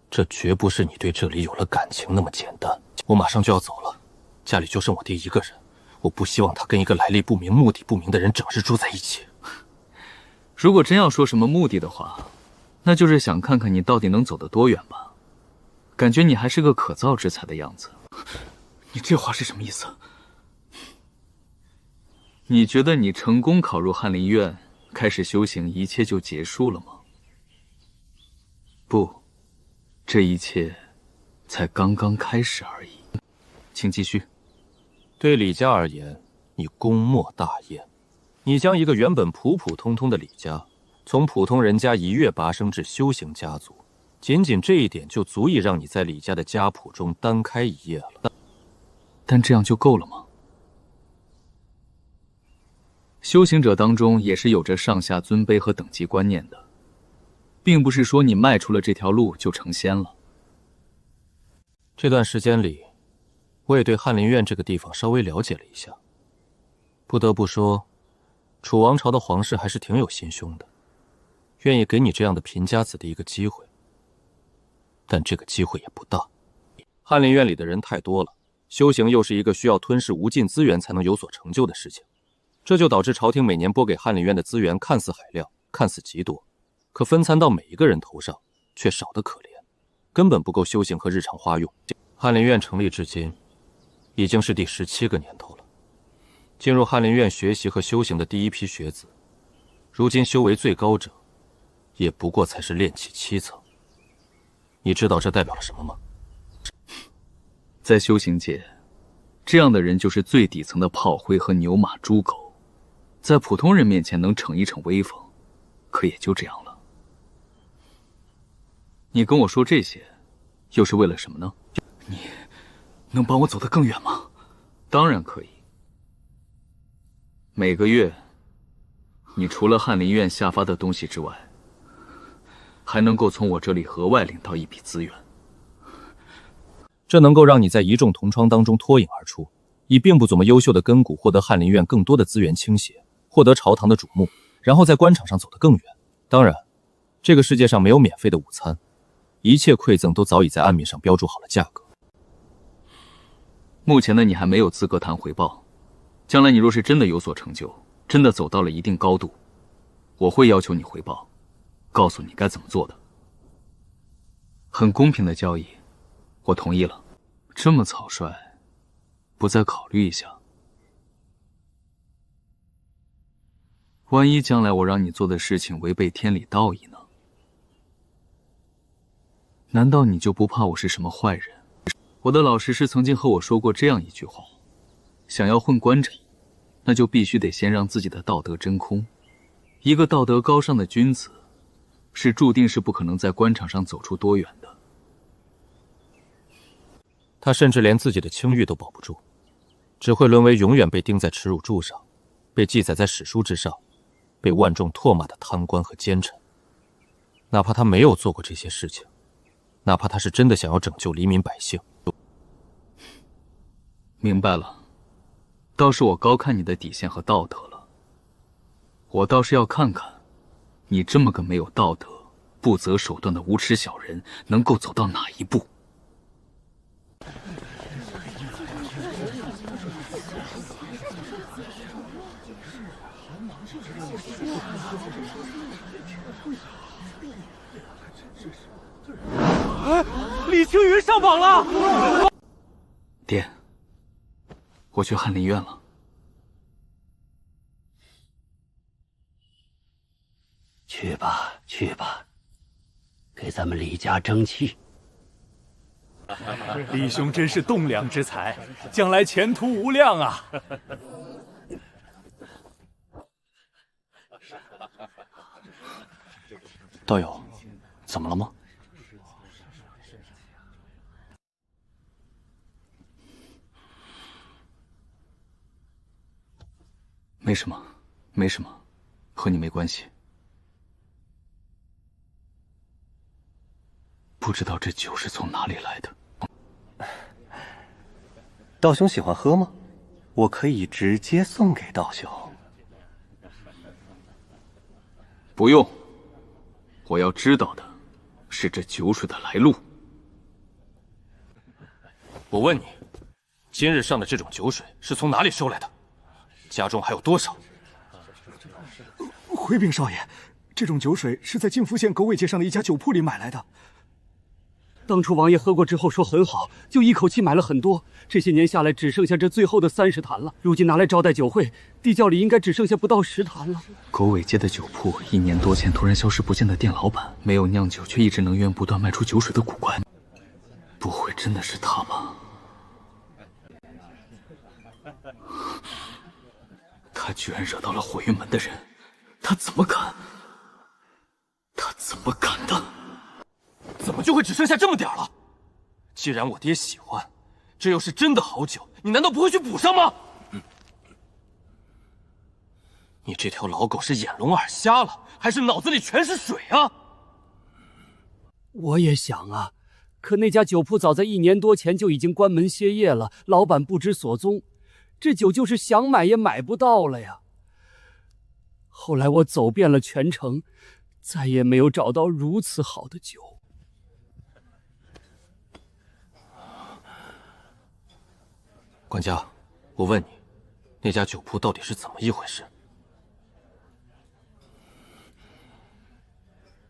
这绝不是你对这里有了感情那么简单。我马上就要走了，家里就剩我爹一个人，我不希望他跟一个来历不明、目的不明的人整日住在一起。如果真要说什么目的的话，那就是想看看你到底能走得多远吧。感觉你还是个可造之才的样子。你这话是什么意思？你觉得你成功考入翰林院，开始修行，一切就结束了吗？不，这一切才刚刚开始而已。请继续。对李家而言，你功莫大焉。你将一个原本普普通通的李家，从普通人家一跃拔升至修行家族，仅仅这一点就足以让你在李家的家谱中单开一页了。但这样就够了吗？修行者当中也是有着上下尊卑和等级观念的，并不是说你迈出了这条路就成仙了。这段时间里，我也对翰林院这个地方稍微了解了一下。不得不说，楚王朝的皇室还是挺有心胸的，愿意给你这样的贫家子弟一个机会。但这个机会也不大。翰林院里的人太多了，修行又是一个需要吞噬无尽资源才能有所成就的事情，这就导致朝廷每年拨给翰林院的资源看似海量，看似极多，可分参到每一个人头上却少得可怜，根本不够修行和日常花用。翰林院成立至今，已经是第17个年头了。进入翰林院学习和修行的第一批学子，如今修为最高者，也不过才是炼气7层。你知道这代表了什么吗？在修行界，这样的人就是最底层的炮灰和牛马猪狗，在普通人面前能逞一逞威风，可也就这样了。你跟我说这些，又是为了什么呢？你能帮我走得更远吗？当然可以。每个月，你除了翰林院下发的东西之外，还能够从我这里额外领到一笔资源。这能够让你在一众同窗当中脱颖而出，以并不怎么优秀的根骨获得翰林院更多的资源倾斜，获得朝堂的瞩目，然后在官场上走得更远。当然，这个世界上没有免费的午餐，一切馈赠都早已在案面上标注好了价格。目前的你还没有资格谈回报，将来你若是真的有所成就，真的走到了一定高度，我会要求你回报，告诉你该怎么做的。很公平的交易，我同意了。这么草率，不再考虑一下？万一将来我让你做的事情违背天理道义呢？难道你就不怕我是什么坏人？我的老师是曾经和我说过这样一句话：想要混官场，那就必须得先让自己的道德真空。一个道德高尚的君子，是注定是不可能在官场上走出多远的。他甚至连自己的清誉都保不住，只会沦为永远被钉在耻辱柱上，被记载在史书之上，被万众唾骂的贪官和奸臣。哪怕他没有做过这些事情，哪怕他是真的想要拯救黎民百姓。明白了，倒是我高看你的底线和道德了。我倒是要看看，你这么个没有道德、不择手段的无耻小人，能够走到哪一步。李青云上榜了！爹，我去翰林院了。去吧，去吧，给咱们李家争气。李兄真是栋梁之才，将来前途无量啊！道友，怎么了吗？没什么，没什么，和你没关系。不知道这酒是从哪里来的。道兄喜欢喝吗？我可以直接送给道兄。不用，我要知道的是这酒水的来路。我问你，今日上的这种酒水是从哪里收来的？家中还有多少？回禀少爷，这种酒水是在靖福县狗尾街上的一家酒铺里买来的。当初王爷喝过之后说很好，就一口气买了很多。这些年下来，只剩下这最后的30坛了。如今拿来招待酒会，地窖里应该只剩下不到10坛了。狗尾街的酒铺，1年多前突然消失不见的店老板，没有酿酒，却一直能源不断卖出酒水的古怪，不会真的是他吗？他居然惹到了火云门的人，他怎么敢？他怎么敢的？怎么就会只剩下这么点了？既然我爹喜欢，这又是真的好酒，你难道不会去补上吗？你这条老狗是眼聋耳瞎了，还是脑子里全是水啊？我也想啊，可那家酒铺早在1年多前就已经关门歇业了，老板不知所踪，这酒就是想买也买不到了呀。后来我走遍了全城，再也没有找到如此好的酒。管家，我问你，那家酒铺到底是怎么一回事？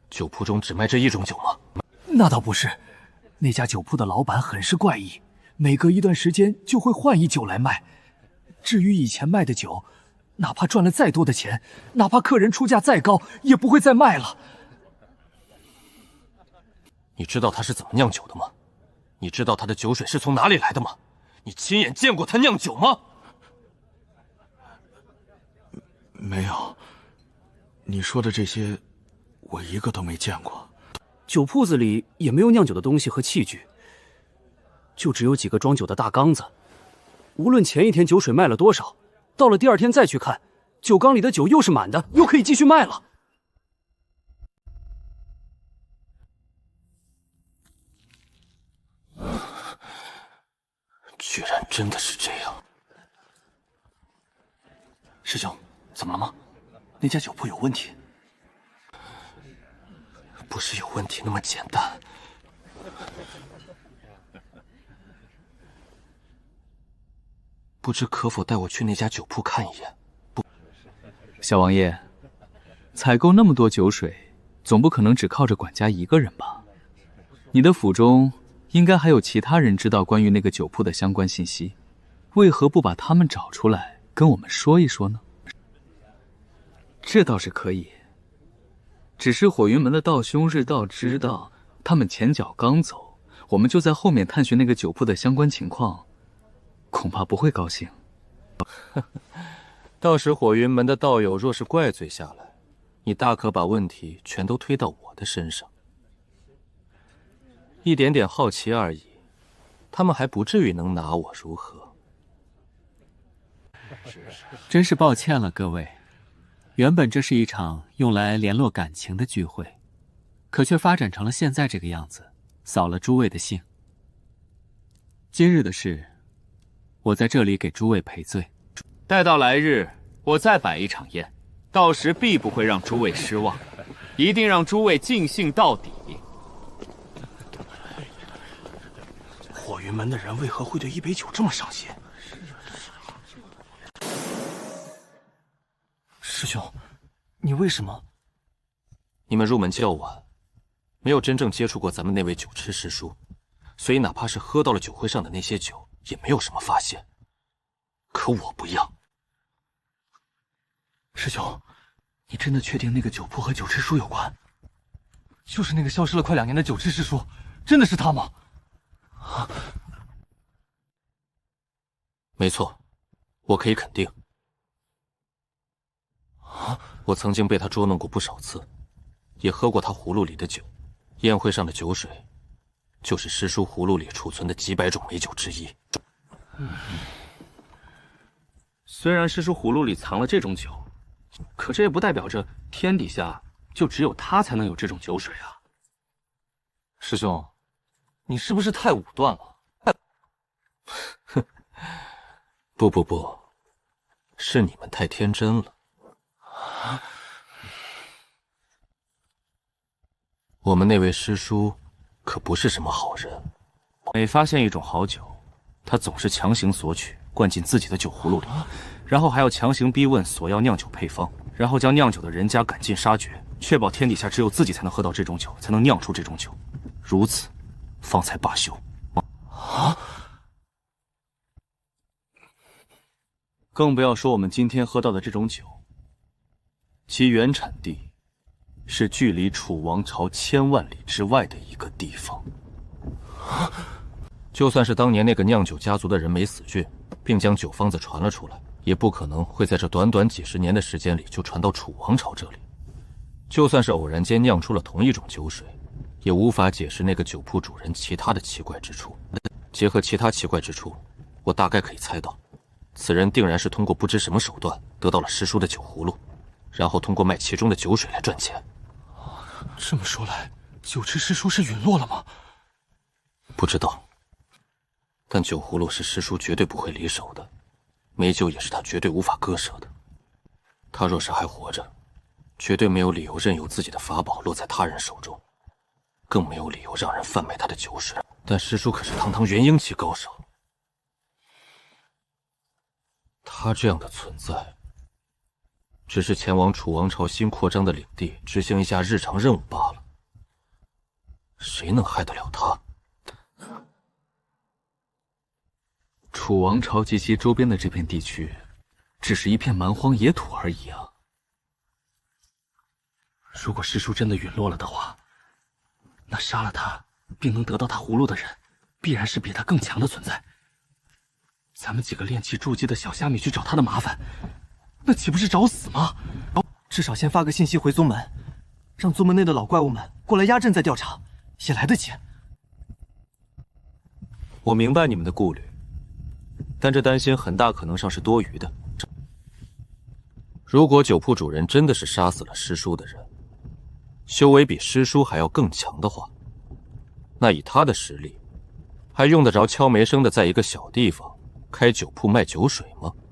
酒铺中只卖这一种酒吗？那倒不是，那家酒铺的老板很是怪异，每隔一段时间就会换一酒来卖。至于以前卖的酒，哪怕赚了再多的钱，哪怕客人出价再高，也不会再卖了。你知道他是怎么酿酒的吗？你知道他的酒水是从哪里来的吗？你亲眼见过他酿酒吗？没有，你说的这些，我一个都没见过。酒铺子里也没有酿酒的东西和器具，就只有几个装酒的大缸子。无论前一天酒水卖了多少，到了第2天再去看，酒缸里的酒又是满的，又可以继续卖了。居然真的是这样！师兄，怎么了吗？那家酒铺有问题？不是有问题那么简单。不知可否带我去那家酒铺看一眼？不，小王爷，采购那么多酒水，总不可能只靠着管家一个人吧？你的府中应该还有其他人知道关于那个酒铺的相关信息，为何不把他们找出来跟我们说一说呢？这倒是可以，只是火云门的道兄日道知道他们前脚刚走，我们就在后面探寻那个酒铺的相关情况，恐怕不会高兴。到时火云门的道友若是怪罪下来，你大可把问题全都推到我的身上。一点点好奇而已，他们还不至于能拿我如何？真是抱歉了，各位。原本这是一场用来联络感情的聚会，可却发展成了现在这个样子，扫了诸位的兴。今日的事，我在这里给诸位赔罪。待到来日，我再摆一场宴，到时必不会让诸位失望，一定让诸位尽兴到底。火云门的人为何会对一杯酒这么上心？师兄，你为什么？你们入门较晚，没有真正接触过咱们那位酒痴师叔，所以哪怕是喝到了酒会上的那些酒，也没有什么发现。可我不一样。师兄，你真的确定那个酒铺和酒痴叔有关？就是那个消失了快2年的酒痴师叔，真的是他吗？没错，我可以肯定。我曾经被他捉弄过不少次，也喝过他葫芦里的酒。宴会上的酒水，就是师叔葫芦里储存的几百种美酒之一。虽然师叔葫芦里藏了这种酒，可这也不代表着天底下就只有他才能有这种酒水啊。师兄，你是不是太武断了？不，是你们太天真了。我们那位师叔可不是什么好人。每发现一种好酒，他总是强行索取，灌进自己的酒葫芦里，然后还要强行逼问索要酿酒配方，然后将酿酒的人家赶尽杀绝，确保天底下只有自己才能喝到这种酒，才能酿出这种酒，如此方才罢休。更不要说我们今天喝到的这种酒，其原产地是距离楚王朝1000万里之外的一个地方。就算是当年那个酿酒家族的人没死去，并将酒方子传了出来，也不可能会在这短短几十年的时间里就传到楚王朝这里。就算是偶然间酿出了同一种酒水，也无法解释那个酒铺主人其他的奇怪之处。结合其他奇怪之处，我大概可以猜到，此人定然是通过不知什么手段得到了师叔的酒葫芦，然后通过卖其中的酒水来赚钱。这么说来，酒池师叔是陨落了吗？不知道，但酒葫芦是师叔绝对不会离手的，美酒也是他绝对无法割舍的。他若是还活着，绝对没有理由任由自己的法宝落在他人手中，更没有理由让人贩卖他的酒水。但师叔可是堂堂元婴期高手，他这样的存在，只是前往楚王朝新扩张的领地执行一下日常任务罢了。谁能害得了他？楚王朝及其周边的这片地区，只是一片蛮荒野土而已啊。如果师叔真的陨落了的话，那杀了他并能得到他葫芦的人，必然是比他更强的存在。咱们几个练气筑基的小虾米去找他的麻烦，那岂不是找死吗？至少先发个信息回宗门，让宗门内的老怪物们过来压阵再调查，也来得及。我明白你们的顾虑，但这担心很大可能上是多余的。如果酒铺主人真的是杀死了师叔的人，修为比师叔还要更强的话，那以他的实力，还用得着悄没声的在一个小地方开酒铺卖酒水吗？